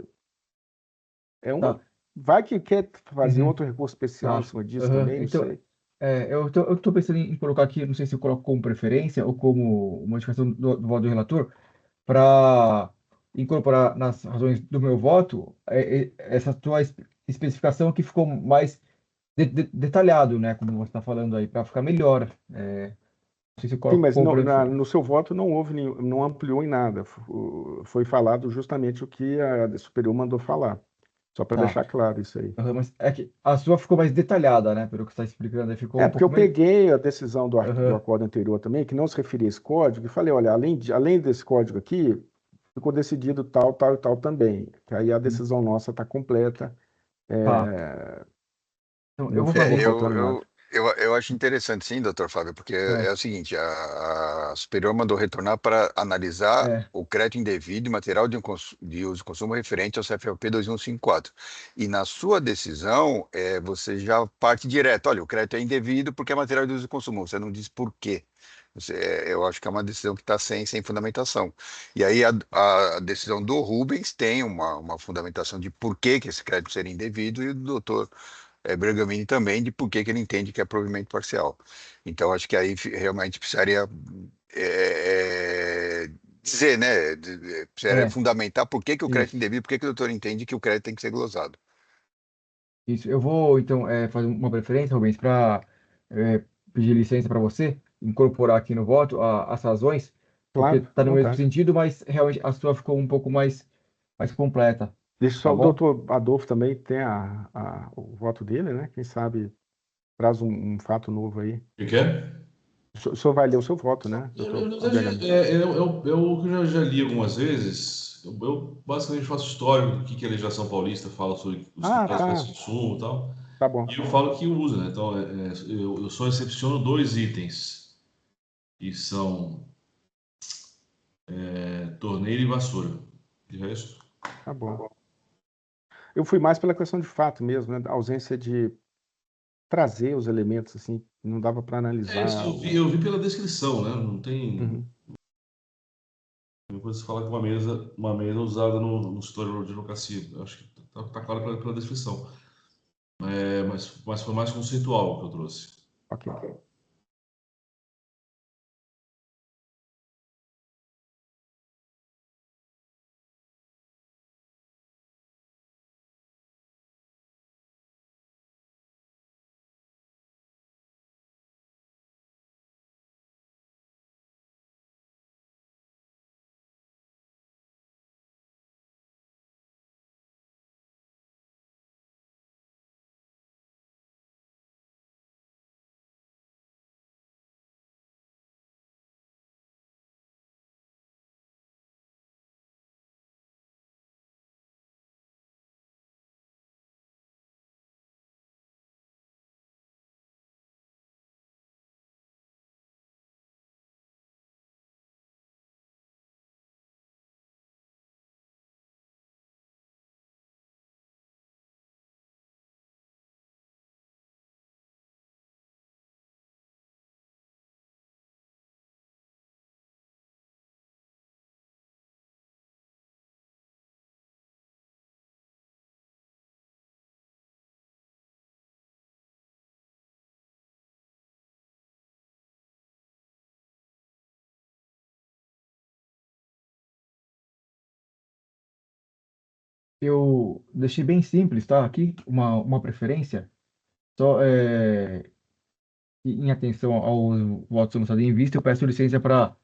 é um. tá. Vai que quer fazer Uhum, outro recurso especial em tá. cima disso Aham. também, não Então, sei. eu tô pensando em colocar aqui, não sei se eu coloco como preferência ou como modificação do voto do relator, para incorporar nas razões do meu voto essa tua especificação que ficou mais detalhado, né? Como você está falando aí, para ficar melhor. Não sei se eu Sim, coloco mas como no seu voto não houve, não ampliou em nada. Foi falado justamente o que a superior mandou falar. Só para tá. deixar claro isso aí. Aham, mas é que a sua ficou mais detalhada, né? Pelo que você está explicando, aí ficou um Porque eu pouco melhor. peguei a decisão do Aham, acordo anterior também, que não se referia a esse código, e falei, olha, além desse código aqui, ficou decidido tal, tal e tal também. Que aí a decisão nossa está completa, tá. é, Então, eu não vou É, ficou fazer. faltando nada. eu acho interessante, sim, doutor Fábio, porque É, é o seguinte, a superior mandou retornar para analisar é, o crédito indevido e material de uso e consumo referente ao CFLP 2154. E na sua decisão, você já parte direto, olha, o crédito é indevido porque é material de uso e consumo, você não diz por quê. Eu acho que é uma decisão que está sem fundamentação. E aí a decisão do Rubens tem uma fundamentação de por que esse crédito seria indevido e o doutor Bergamini também de por que ele entende que é provimento parcial. Então, acho que aí realmente precisaria dizer, né? Precisaria é, fundamentar por que o crédito isso. indevido, por que o doutor entende que o crédito tem que ser glosado. Isso. Eu vou, então, fazer uma preferência, Rubens, para pedir licença para você, incorporar aqui no voto as razões, porque Claro, está à no mesmo vontade. sentido, mas realmente a sua ficou um pouco mais completa, Deixa tá só, o bom? doutor Adolfo também tem o voto dele, né? Quem sabe traz um fato novo aí. O que é? O senhor vai ler o seu voto, né, doutor Abiagalino? É o que eu já li algumas vezes. Eu basicamente faço histórico do que a legislação paulista fala sobre os Ah, critérios de preço tá. de insumo e tal. Tá bom. E eu falo que usa, né? Então, eu só excepciono 2 itens, que são torneira e vassoura. De resto, Tá bom. Eu fui mais pela questão de fato mesmo, né? A ausência de trazer os elementos, assim, não dava para analisar. eu vi pela descrição, né? Não tem. Uhum. Depois você fala que uma mesa usada no setor de advocacia. Eu acho que tá claro pela descrição. Mas foi mais conceitual o que eu trouxe. Ok. Eu deixei bem simples, tá? Aqui uma preferência, só em atenção aos votos anunciados em vista, eu peço licença para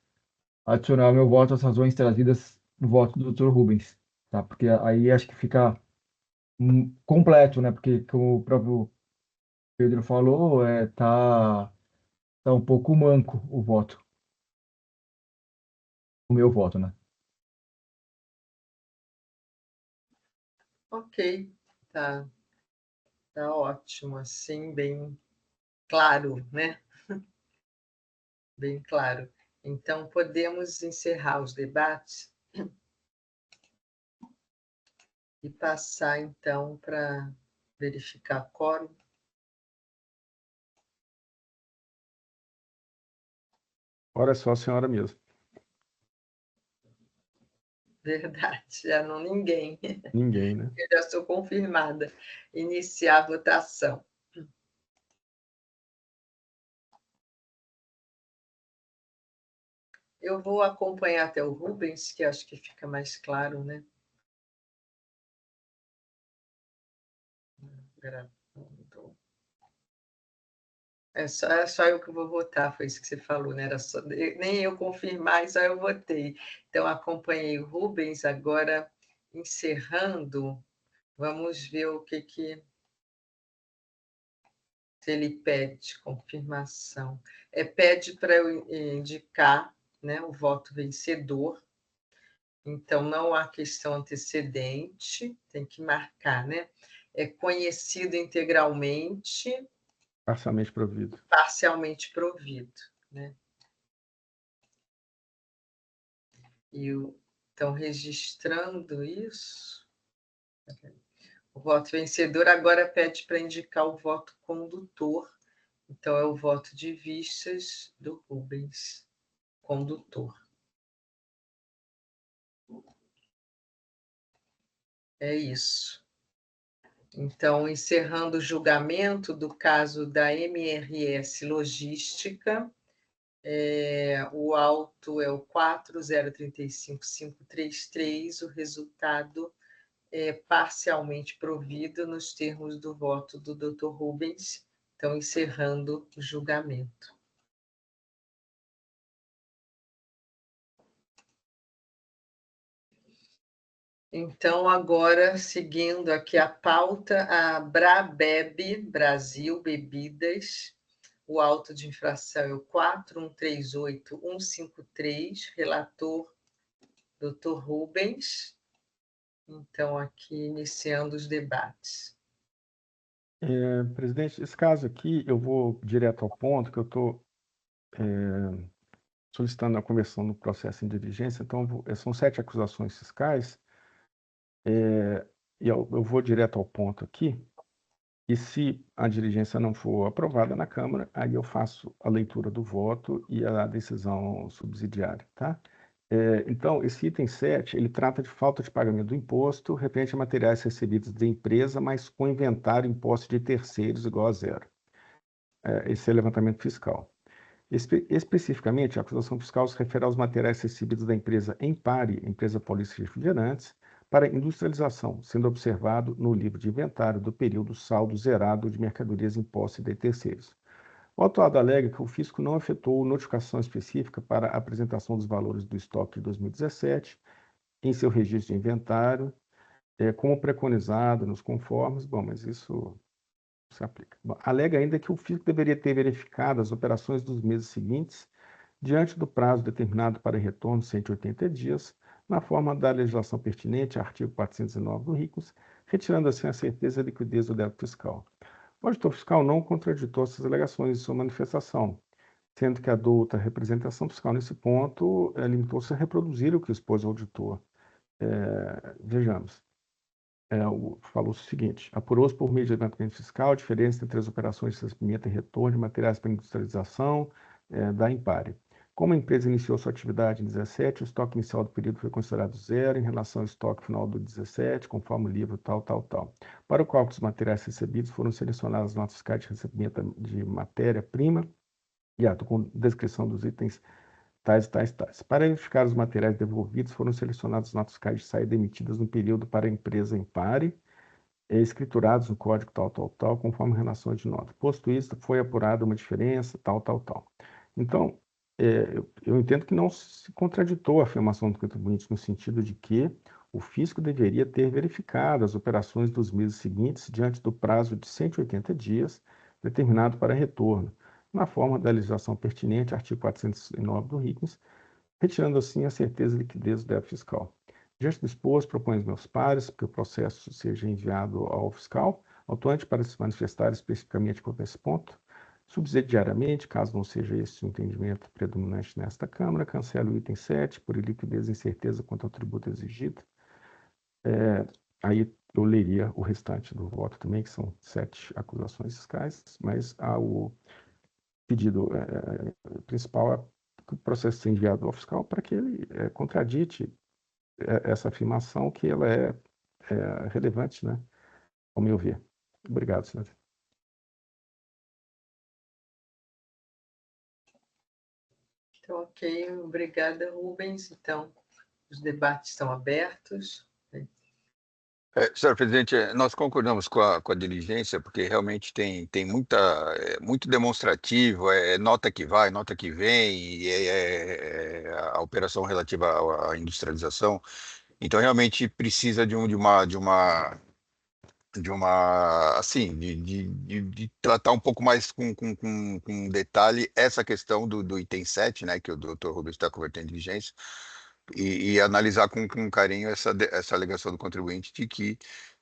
adicionar meu voto às razões trazidas no voto do Dr. Rubens, tá? Porque aí acho que fica completo, né? Porque como o próprio Pedro falou, tá um pouco manco o voto, o meu voto, né? Ok, tá, tá ótimo, assim, bem claro, né? Bem claro. Então, podemos encerrar os debates e passar, então, para verificar quórum. Ora é só a senhora mesmo. Verdade, já não ninguém. Ninguém, né? Eu já sou confirmada. Iniciar a votação. Eu vou acompanhar até o Rubens, que acho que fica mais claro, né? Gravando. É só eu que vou votar, foi isso que você falou, né? Era só, nem eu confirmar, só eu votei. Então, acompanhei o Rubens, agora encerrando, vamos ver o que se ele pede confirmação. Pede para eu indicar, né, o voto vencedor. Então, não há questão antecedente, tem que marcar, né? É conhecido integralmente, Parcialmente provido. parcialmente provido, né? Então, registrando isso, o voto vencedor agora pede para indicar o voto condutor. Então, é o voto de vistas do Rubens, condutor. É isso. Então, encerrando o julgamento do caso da MRS Logística, o auto é o 4035533, o resultado é parcialmente provido nos termos do voto do Dr. Rubens. Então, encerrando o julgamento. Então, agora, seguindo aqui a pauta, a Brabeb, Brasil Bebidas, o auto de infração é o 4138153, relator Dr. Rubens. Então, aqui iniciando os debates. Presidente, esse caso aqui, eu vou direto ao ponto, que eu estou solicitando a conversão no processo em diligência, então são 7 acusações fiscais, e eu vou direto ao ponto aqui, e se a diligência não for aprovada na Câmara, aí eu faço a leitura do voto e a decisão subsidiária, tá? Então, esse item 7, ele trata de falta de pagamento do imposto referente a materiais recebidos da empresa, mas com inventário imposto de terceiros igual a zero. Esse é o levantamento fiscal. Especificamente, a acusação fiscal se refere aos materiais recebidos da empresa Empare, Empresa Paulista de Refrigerantes, para industrialização, sendo observado no livro de inventário do período saldo zerado de mercadorias impostas de terceiros. O autuado alega que o fisco não efetuou notificação específica para a apresentação dos valores do estoque de 2017 em seu registro de inventário, como preconizado nos conformes. Bom, mas isso se aplica. Bom, alega ainda que o fisco deveria ter verificado as operações dos meses seguintes diante do prazo determinado para retorno de 180 dias, na forma da legislação pertinente, artigo 409 do RICOS, retirando assim a certeza da liquidez do débito fiscal. O auditor fiscal não contraditou essas alegações em sua manifestação, sendo que a douta representação fiscal nesse ponto limitou-se a reproduzir o que expôs o auditor. Vejamos. Falou o seguinte: apurou-se por meio de levantamento fiscal a diferença entre as operações de recebimento e retorno de materiais para industrialização da Empare. Como a empresa iniciou sua atividade em 17, o estoque inicial do período foi considerado zero em relação ao estoque final do 17, conforme o livro tal. Para o cálculo dos materiais recebidos, foram selecionadas as notas fiscais de recebimento de matéria-prima e ato com descrição dos itens tais. Para verificar os materiais devolvidos, foram selecionadas as notas fiscais de saída emitidas no período para a empresa Empare, escriturados no código tal, conforme relações de nota. Posto isso, foi apurada uma diferença, tal. Então, eu entendo que não se contraditou a afirmação do contribuinte no sentido de que o fisco deveria ter verificado as operações dos meses seguintes diante do prazo de 180 dias determinado para retorno, na forma da legislação pertinente, artigo 409 do RICOS, retirando assim a certeza de liquidez do débito fiscal. Diante do exposto, proponho aos meus pares que o processo seja enviado ao fiscal, autuante para se manifestar especificamente quanto a esse ponto. Subsidiariamente, caso não seja esse o entendimento predominante nesta Câmara, cancelo o item 7 por iliquidez e incerteza quanto ao tributo exigido. Aí eu leria o restante do voto também, que são 7 acusações fiscais, mas o pedido principal é que o processo seja enviado ao fiscal para que ele contradite essa afirmação, que ela é relevante, né, ao meu ver. Obrigado, senhor. Então, ok. Obrigada, Rubens. Então, os debates estão abertos. Senhor presidente, nós concordamos com a diligência, porque realmente tem muito demonstrativo, nota que vai, nota que vem, e a operação relativa à industrialização. Então, realmente precisa assim, de tratar um pouco mais com detalhe essa questão do item 7, né, que o doutor Rubens está convertendo em diligência, e analisar com carinho essa alegação do contribuinte de que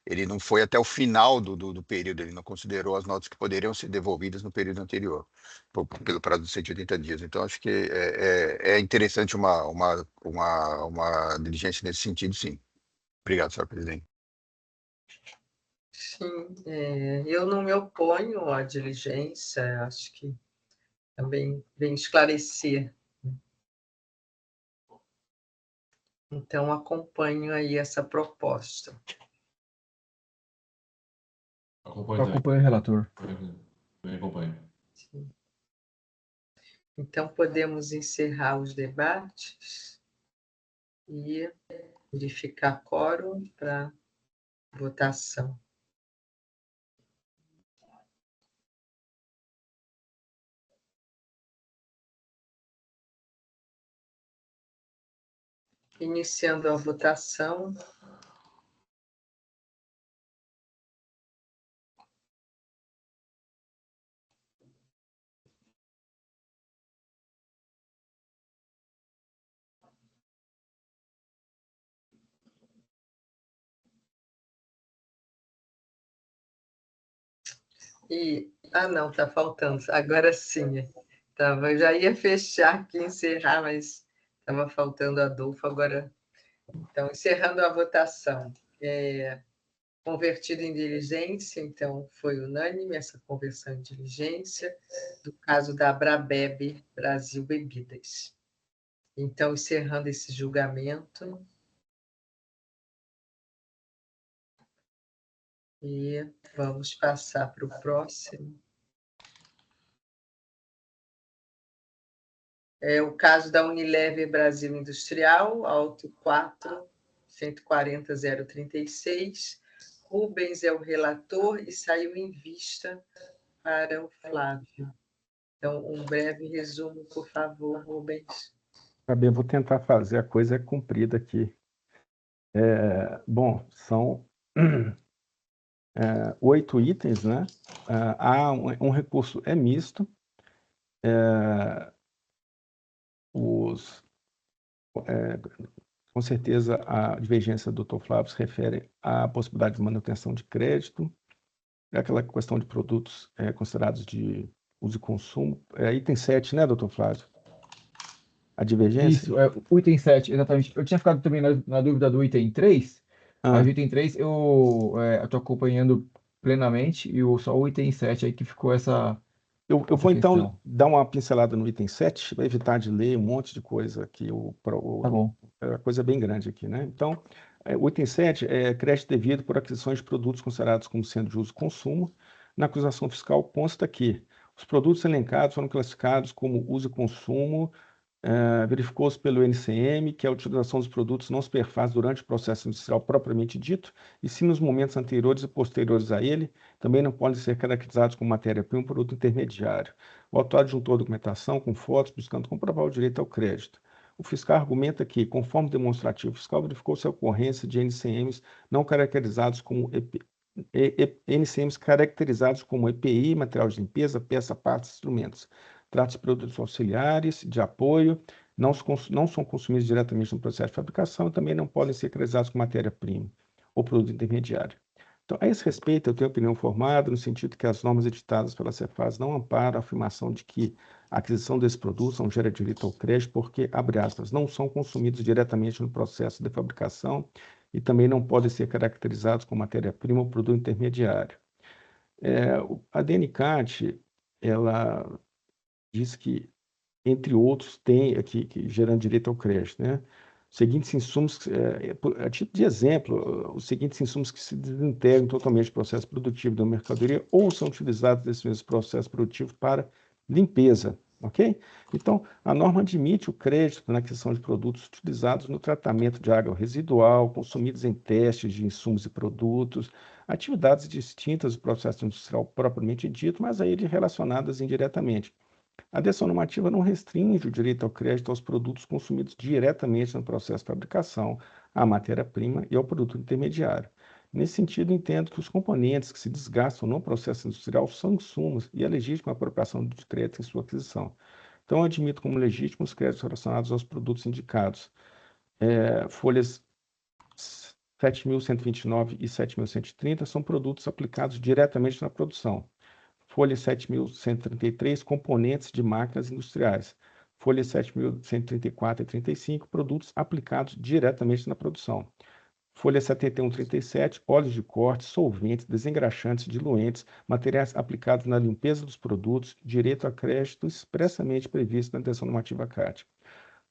ele não foi até o final do período, ele não considerou as notas que poderiam ser devolvidas no período anterior, pelo prazo de 180 dias. Então, acho que é interessante uma diligência nesse sentido, sim. Obrigado, senhor presidente. Sim, eu não me oponho à diligência, acho que também vem esclarecer. Então, acompanho aí essa proposta. Acompanho também. Acompanho o relator. Também acompanho. Sim. Então, podemos encerrar os debates e verificar quórum para votação. Iniciando a votação. Não, está faltando. Agora sim. Eu já ia fechar aqui, encerrar, mas estava faltando Adolfo. Agora, então, encerrando a votação. Convertido em diligência, então, foi unânime essa conversão em diligência, do caso da Abrabeb Brasil Bebidas. Então, encerrando esse julgamento. E vamos passar para o próximo. O caso da Unilever Brasil Industrial, auto 4, 140.036. Rubens é o relator e saiu em vista para o Flávio. Então, um breve resumo, por favor, Rubens. Bem, eu vou tentar fazer a coisa cumprida aqui. Bom, são 8 itens, né? Há um recurso misto. Com certeza, a divergência do Dr. Flávio se refere à possibilidade de manutenção de crédito, aquela questão de produtos considerados de uso e consumo. Item 7, né, Dr. Flávio? A divergência? Isso, o item 7, exatamente. Eu tinha ficado também na dúvida do item 3, mas o item 3 eu estou acompanhando plenamente, e só o item 7 aí que ficou essa. Eu vou então questão. dar uma pincelada no item 7, para evitar de ler um monte de coisa aqui. Tá bom. A coisa é bem grande aqui, né? Então, o item 7 é crédito devido por aquisições de produtos considerados como sendo de uso e consumo. Na acusação fiscal consta que os produtos elencados foram classificados como uso e consumo. Verificou-se pelo NCM que a utilização dos produtos não se perfaz durante o processo industrial propriamente dito, e sim nos momentos anteriores e posteriores a ele, também não podem ser caracterizados como matéria-prima ou produto intermediário. O autor adjuntou a documentação com fotos, buscando comprovar o direito ao crédito. O fiscal argumenta que, conforme demonstrativo fiscal, verificou-se a ocorrência de NCMs não caracterizados como NCMs caracterizados como EPI, material de limpeza, peça, partes, instrumentos. Trata-se de produtos auxiliares, de apoio, não são consumidos diretamente no processo de fabricação e também não podem ser caracterizados como matéria-prima ou produto intermediário. Então, a esse respeito, eu tenho opinião formada no sentido que as normas editadas pela Cefaz não amparam a afirmação de que a aquisição desses produtos não gera direito ao crédito porque, abre aspas, não são consumidos diretamente no processo de fabricação e também não podem ser caracterizados como matéria-prima ou produto intermediário. A DNCAT, ela diz que, entre outros, tem aqui, que gerando direito ao crédito, né? Os seguintes insumos, a título de exemplo, os seguintes insumos que se desintegram totalmente do processo produtivo da mercadoria ou são utilizados nesse mesmo processo produtivo para limpeza, ok? Então, a norma admite o crédito na aquisição de produtos utilizados no tratamento de água residual, consumidos em testes de insumos e produtos, atividades distintas do processo industrial propriamente dito, mas a ele relacionadas indiretamente. A decisão normativa não restringe o direito ao crédito aos produtos consumidos diretamente no processo de fabricação, à matéria-prima e ao produto intermediário. Nesse sentido, entendo que os componentes que se desgastam no processo industrial são insumos e é legítima a apropriação de crédito em sua aquisição. Então, admito como legítimos os créditos relacionados aos produtos indicados. Folhas 7.129 e 7.130 são produtos aplicados diretamente na produção. Folha 7.133, componentes de máquinas industriais. Folha 7.134 e 35, produtos aplicados diretamente na produção. Folha 7137, óleos de corte, solventes, desengraxantes, diluentes, materiais aplicados na limpeza dos produtos, direito a crédito expressamente previsto na intenção normativa CAT.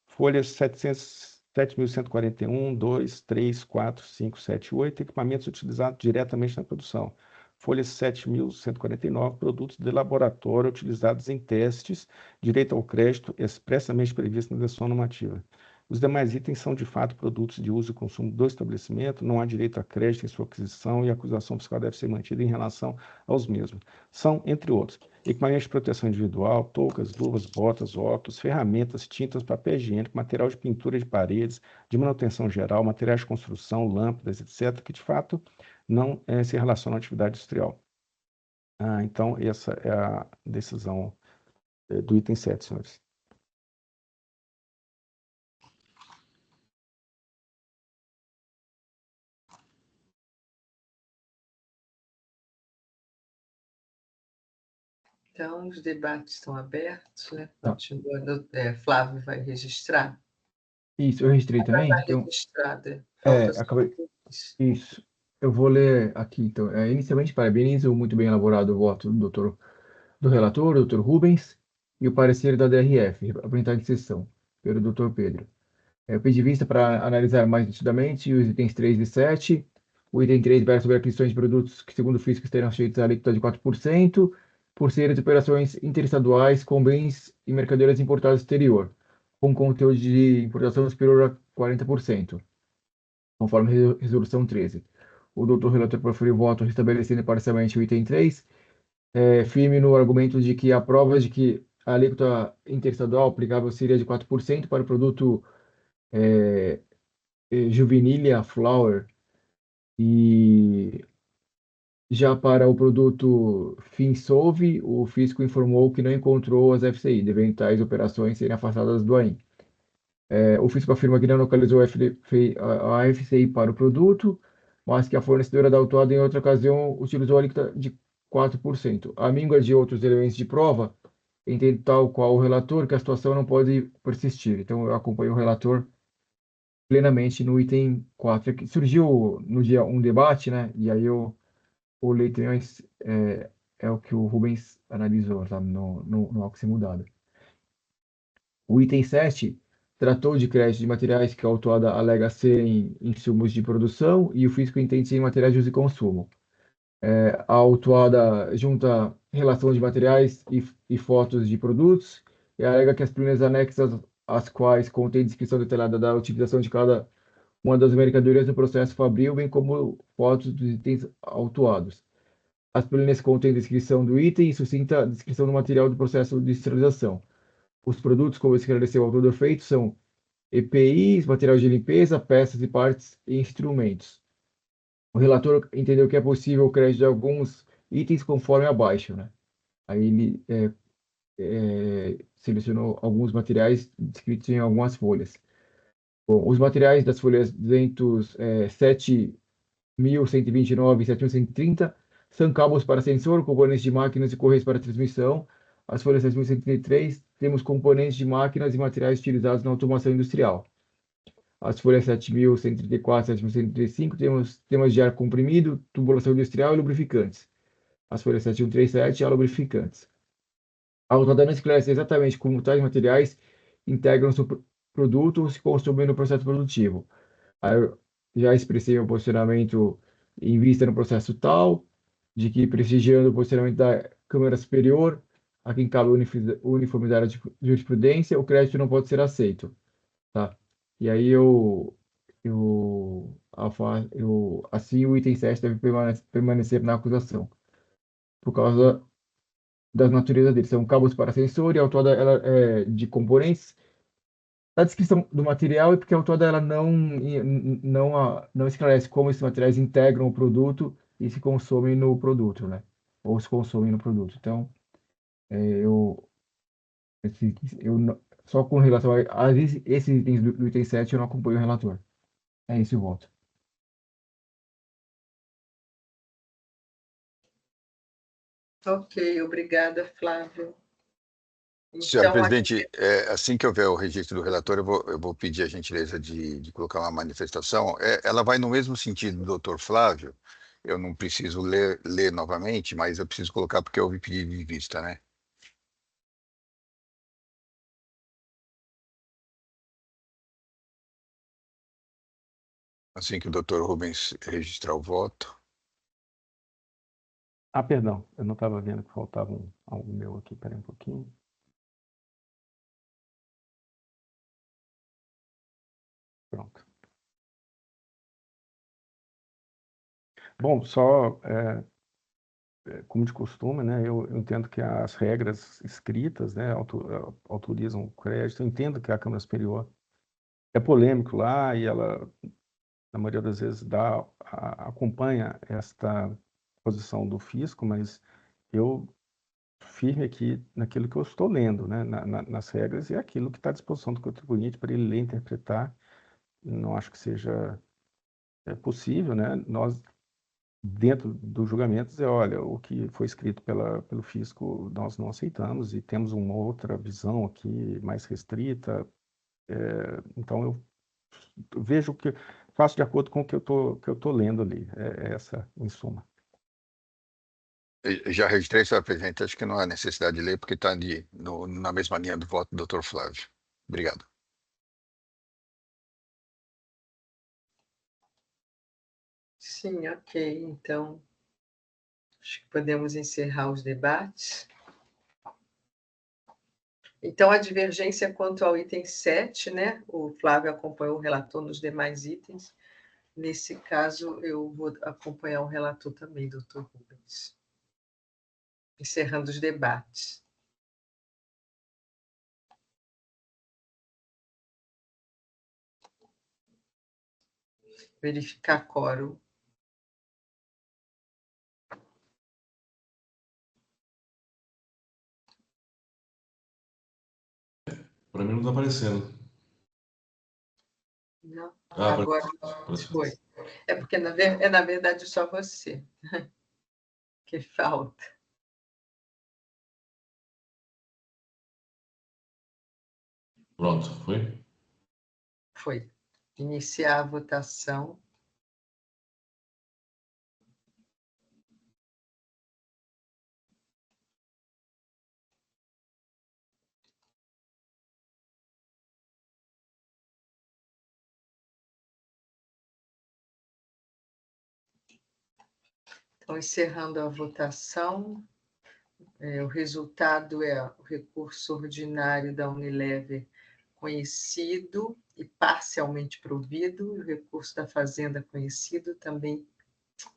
Folhas 7.141, 2, 3, 4, 5, 7, 8, equipamentos utilizados diretamente na produção. Folha 7.149, produtos de laboratório utilizados em testes, direito ao crédito expressamente previsto na decisão normativa. Os demais itens são, de fato, produtos de uso e consumo do estabelecimento, não há direito a crédito em sua aquisição e a acusação fiscal deve ser mantida em relação aos mesmos. São, entre outros, equipamentos de proteção individual, toucas, luvas, botas, óculos, ferramentas, tintas, papel higiênico, material de pintura de paredes, de manutenção geral, materiais de construção, lâmpadas, etc., que, de fato, não se relacionam à atividade industrial. Então, essa é a decisão do item 7, senhores. Então, os debates estão abertos, né? Tá. Continuando, Flávio vai registrar? Isso, eu registrei também. Está Então, registrada. Falta só acabei. isso. Isso. Eu vou ler aqui, então. Inicialmente, parabenizo o muito bem elaborado o voto do relator, Dr. Rubens, e o parecer da DRF, apresentado em sessão, pelo Dr. Pedro. Eu pedi vista para analisar mais nitidamente os itens 3 e 7. O item 3 versa sobre aquisições de produtos que, segundo o fisco, estarão sujeitos à alíquota de 4%, por serem de operações interestaduais com bens e mercadorias importadas do exterior, com conteúdo de importação superior a 40%, conforme resolução 13. O doutor relator proferiu voto restabelecendo parcialmente o item 3, firme no argumento de que há provas de que a alíquota interestadual aplicável seria de 4% para o produto Juvenilia Flower, e já para o produto Finsolve, o fisco informou que não encontrou as FCI, devendo tais operações serem afastadas do AIM. O fisco afirma que não localizou a FCI para o produto, mas que a fornecedora da autuada, em outra ocasião, utilizou a alíquota de 4%. A míngua de outros elementos de prova, entende tal qual o relator que a situação não pode persistir. Então, eu acompanho o relator plenamente no item 4. Aqui surgiu no dia um debate, né? E aí o leite é o que o Rubens analisou, tá? No ao que ser mudado. O item 7 tratou de crédito de materiais que a autuada alega serem insumos de produção e o fisco entende serem materiais de uso e consumo. A autuada junta relação de materiais e fotos de produtos e alega que as planilhas anexas às quais contém descrição detalhada da utilização de cada uma das mercadorias do processo fabril, bem como fotos dos itens autuados. As planilhas contêm descrição do item e sucinta descrição do material do processo de esterilização. Os produtos, como esclareceu o autor do efeito, são EPIs, material de limpeza, peças e partes e instrumentos. O relator entendeu que é possível o crédito de alguns itens conforme abaixo, né? Aí ele selecionou alguns materiais descritos em algumas folhas. Bom, os materiais das folhas 7.129 e 7.130 são cabos para sensor, componentes de máquinas e correios para transmissão. As folhas 7.133 temos componentes de máquinas e materiais utilizados na automação industrial. As folhas 7.134 e 7.135 temos temas de ar comprimido, tubulação industrial e lubrificantes. As folhas 7.137 há lubrificantes. A autuada não esclarece exatamente como tais materiais integram seu produto ou se consomem no processo produtivo. Aí eu já expressei meu posicionamento em vista no processo tal, de que prestigiando o posicionamento da Câmara Superior, a quem cabe uniformidade de jurisprudência, o crédito não pode ser aceito, tá? E aí assim o item 7 deve permanecer na acusação, por causa das naturezas dele. São cabos para sensor e a autuada ela é de componentes. A descrição do material é porque a autuada ela não esclarece como esses materiais integram o produto e se consomem no produto, né? Ou se consomem no produto. Então, eu, só com relação a esses itens do item 7, eu não acompanho o relator. É esse o voto. Ok, obrigada, Flávio. Senhora Então, presidente, assim que houver o registro do relator, eu vou pedir a gentileza de colocar uma manifestação. Ela vai no mesmo sentido do doutor Flávio. Eu não preciso ler novamente, mas eu preciso colocar porque houve pedido de vista, né? Assim que o doutor Rubens registrar o voto. Ah, perdão, eu não estava vendo que faltava algo meu aqui, peraí um pouquinho. Pronto. Bom, só como de costume, né, eu entendo que as regras escritas, né, autorizam o crédito. Eu entendo que a Câmara Superior é polêmico lá e ela, na maioria das vezes, acompanha esta posição do fisco, mas eu firme aqui naquilo que eu estou lendo, né, nas regras e aquilo que está à disposição do contribuinte para ele ler e interpretar. Não acho que seja possível, né, nós dentro dos julgamentos é, olha, o que foi escrito pelo fisco nós não aceitamos e temos uma outra visão aqui mais restrita. Então eu vejo que faço de acordo com o que eu tô lendo ali. É essa, em suma. Eu já registrei, senhor presidente. Acho que não há necessidade de ler, porque está na mesma linha do voto do Dr. Flávio. Obrigado. Sim, ok. Então, acho que podemos encerrar os debates. Então, a divergência quanto ao item 7, né? O Flávio acompanhou o relator nos demais itens. Nesse caso, eu vou acompanhar o relator também, doutor Rubens. Encerrando os debates. Verificar quórum. Para mim não está aparecendo. Não, Ah, agora apareceu. foi. É porque, na verdade, só você que falta. Pronto, foi? Foi. Iniciar a votação. Então, encerrando a votação, o resultado é o recurso ordinário da Unilever conhecido e parcialmente provido, e o recurso da Fazenda conhecido também.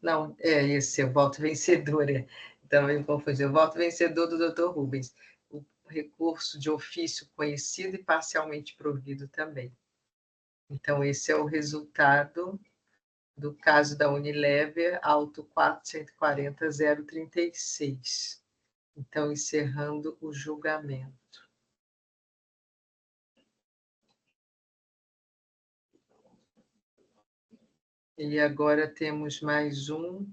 Não, esse é o voto vencedor. Então, eu confundi. O voto vencedor do Dr. Rubens. O recurso de ofício conhecido e parcialmente provido também. Então, esse é o resultado do caso da Unilever, auto 440.036. Então, encerrando o julgamento. E agora temos mais um,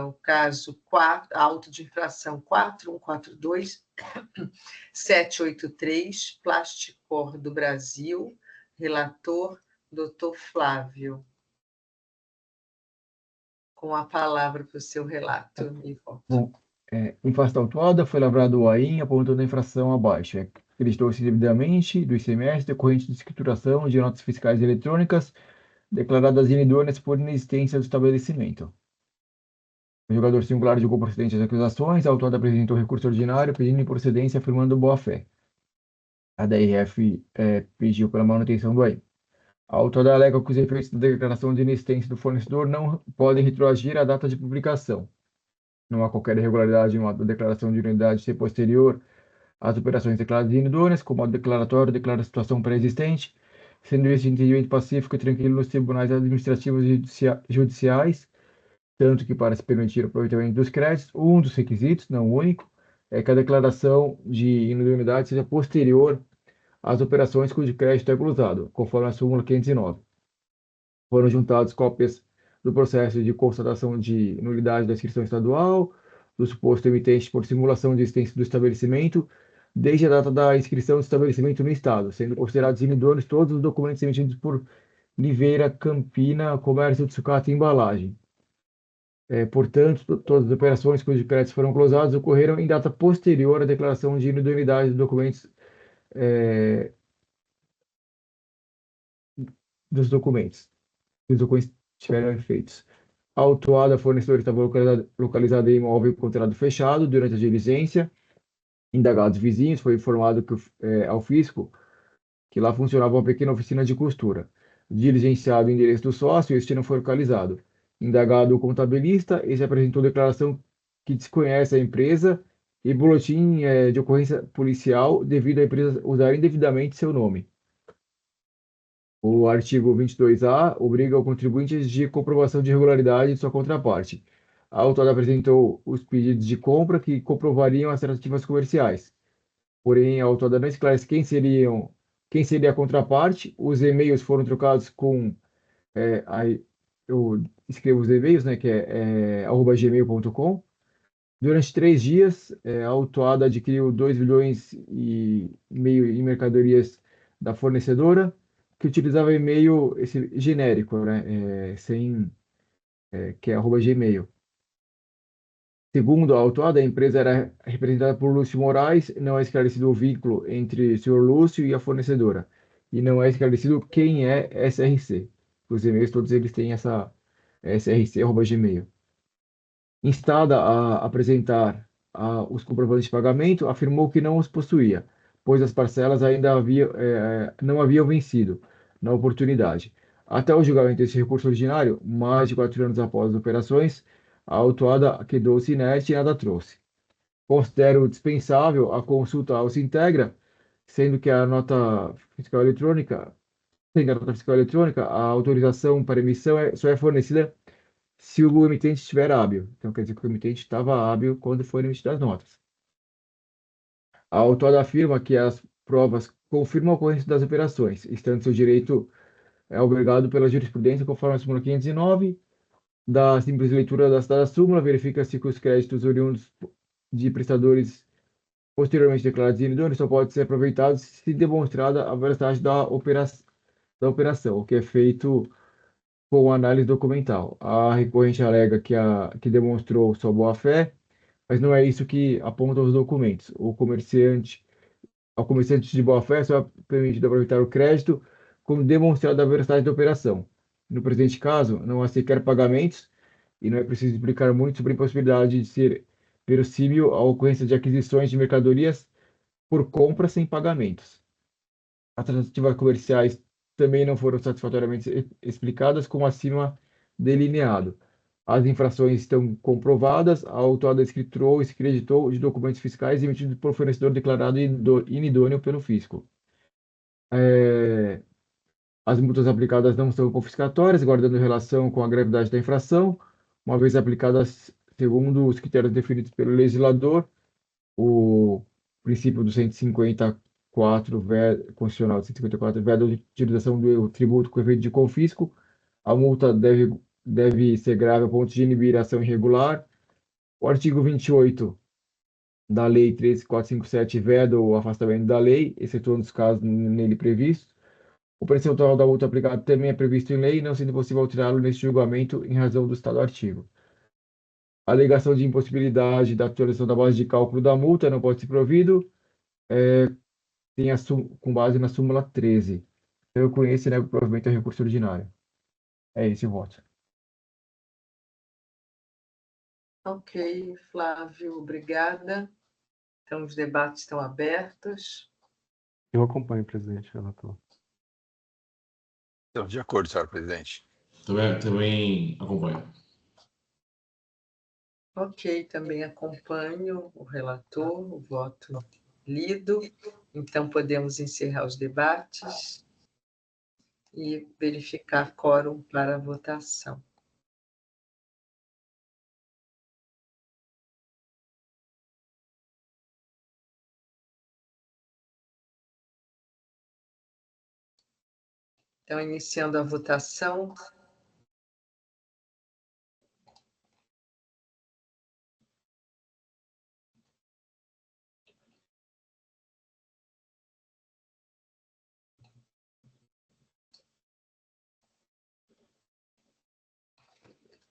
o caso 4, auto de infração 4142.783, Plasticor do Brasil, relator, doutor Flávio. Com a palavra para o seu relato e voto. Bom, em face da autuada, foi lavrado o AIM apontando a infração abaixo. Acreditou-se devidamente do ICMS decorrente de escrituração de notas fiscais eletrônicas declaradas inidôneas por inexistência do estabelecimento. O jogador singular julgou procedente as acusações, a autuada apresentou recurso ordinário pedindo improcedência afirmando boa-fé. A DRF pediu pela manutenção do AIM. A autuada alega que os efeitos da declaração de inexistência do fornecedor não podem retroagir à data de publicação. Não há qualquer irregularidade em modo de declaração de unidade ser posterior às operações declaradas inidôneas, como modo declaratório declara a situação pré-existente, sendo este entendimento pacífico e tranquilo nos tribunais administrativos e judiciais, tanto que, para se permitir o aproveitamento dos créditos, um dos requisitos, não o único, é que a declaração de inidoneidade seja posterior às operações cujo crédito é glosado, conforme a súmula 509. Foram juntadas cópias do processo de constatação de nulidade da inscrição estadual, do suposto emitente por simulação de existência do estabelecimento, desde a data da inscrição do estabelecimento no Estado, sendo considerados inidôneos todos os documentos emitidos por Liveira Campina Comércio de Sucata e Embalagem. Portanto, todas as operações cujos créditos foram closados ocorreram em data posterior à declaração de inidoneidade dos documentos que os documentos tiveram efeitos. A autuada fornecedora estava localizada em imóvel considerado fechado durante a diligência. Indagados vizinhos, foi informado ao fisco que lá funcionava uma pequena oficina de costura. Diligenciado o endereço do sócio, este não foi localizado. Indagado o contabilista, esse apresentou declaração que desconhece a empresa e boletim de ocorrência policial devido à empresa usar indevidamente seu nome. O artigo 22A obriga o contribuinte a exigir comprovação de regularidade de sua contraparte. A autora apresentou os pedidos de compra que comprovariam as tratativas comerciais. Porém, a autora não esclarece quem seria a contraparte. Os e-mails foram trocados com eu escrevo os e-mails, né, que é @gmail.com. Durante 3 dias, a autuada adquiriu 2,5 bilhões em mercadorias da fornecedora, que utilizava e-mail esse genérico, né, que é @gmail. Segundo a autuada, a empresa era representada por Lúcio Moraes, não é esclarecido o vínculo entre o senhor Lúcio e a fornecedora, e não é esclarecido quem é SRC. Os e-mails todos eles têm essa src@gmail. Instada a apresentar os comprovantes de pagamento, afirmou que não os possuía, pois as parcelas ainda não haviam vencido na oportunidade. Até o julgamento desse recurso ordinário, mais de 4 anos após as operações, a autuada quedou-se inerte e nada trouxe. Considero dispensável a consulta ao Sintegra, sendo que a nota fiscal eletrônica, a autorização para emissão só é fornecida se o emitente estiver hábil. Então, quer dizer que o emitente estava hábil quando foram emitidas as notas. A autora afirma que as provas confirmam a ocorrência das operações, estando seu direito obrigado pela jurisprudência conforme a súmula 509. Da simples leitura da citada súmula, verifica-se que os créditos oriundos de prestadores posteriormente declarados inidôneos só podem ser aproveitados se demonstrada a veracidade da operação, o que é feito com análise documental. A recorrente alega que demonstrou sua boa-fé, mas não é isso que apontam os documentos. Ao comerciante de boa-fé só é permitido aproveitar o crédito como demonstrado a veracidade da operação. No presente caso, não há sequer pagamentos e não é preciso explicar muito sobre a impossibilidade de ser verossímil a ocorrência de aquisições de mercadorias por compra sem pagamentos. As tratativas comerciais também não foram satisfatoriamente explicadas, como acima delineado. As infrações estão comprovadas, a autora escriturou e se creditou de documentos fiscais emitidos por fornecedor declarado inidôneo pelo fisco. As multas aplicadas não são confiscatórias, guardando relação com a gravidade da infração, uma vez aplicadas segundo os critérios definidos pelo legislador, o princípio do 154, constitucional 154, veda a utilização do tributo com efeito de confisco. A multa deve ser grave a ponto de inibir a ação irregular. O artigo 28 da Lei 13.457 veda o afastamento da lei, excetuando os casos nele previstos. O percentual da multa aplicada também é previsto em lei, não sendo possível alterá-lo neste julgamento em razão do citado artigo. A alegação de impossibilidade da atualização da base de cálculo da multa não pode ser provido, com base na súmula 13. Eu conheço e nego provimento ao recurso ordinário. É esse o voto. Ok, Flávio, obrigada. Então, os debates estão abertos. Eu acompanho, presidente, relator. Então, de acordo, senhor presidente. Também acompanho. Ok, também acompanho o relator, o voto lido. Então, podemos encerrar os debates e verificar quórum para a votação. Então, iniciando a votação.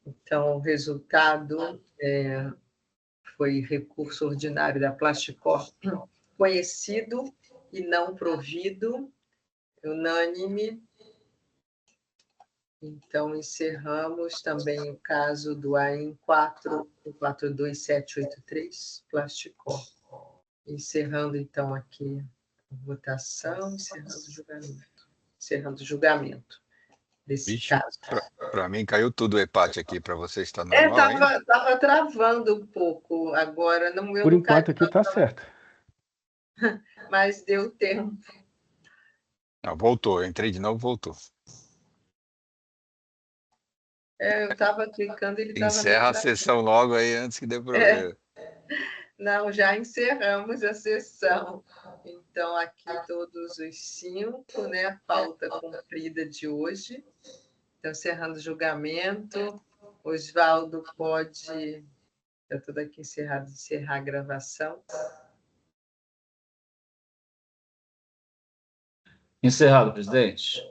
Então, o resultado foi recurso ordinário da Plasticor conhecido e não provido, unânime. Então, encerramos também o caso do AIM 42783, Plasticor. Encerrando, então, aqui a votação, encerrando o julgamento desse caso. Para mim caiu tudo o empate aqui, para você está normal ainda? Estava travando um pouco agora. Não, Por enquanto aqui está certo. Mas deu tempo. Não, voltou, eu entrei de novo, voltou. Eu estava clicando e ele estava... Encerra a sessão logo aí, antes que dê problema. Não, já encerramos a sessão. Então, aqui todos os 5, né? A pauta cumprida de hoje. Então, encerrando o julgamento, Oswaldo pode... Já estou aqui encerrar a gravação. Encerrado, presidente.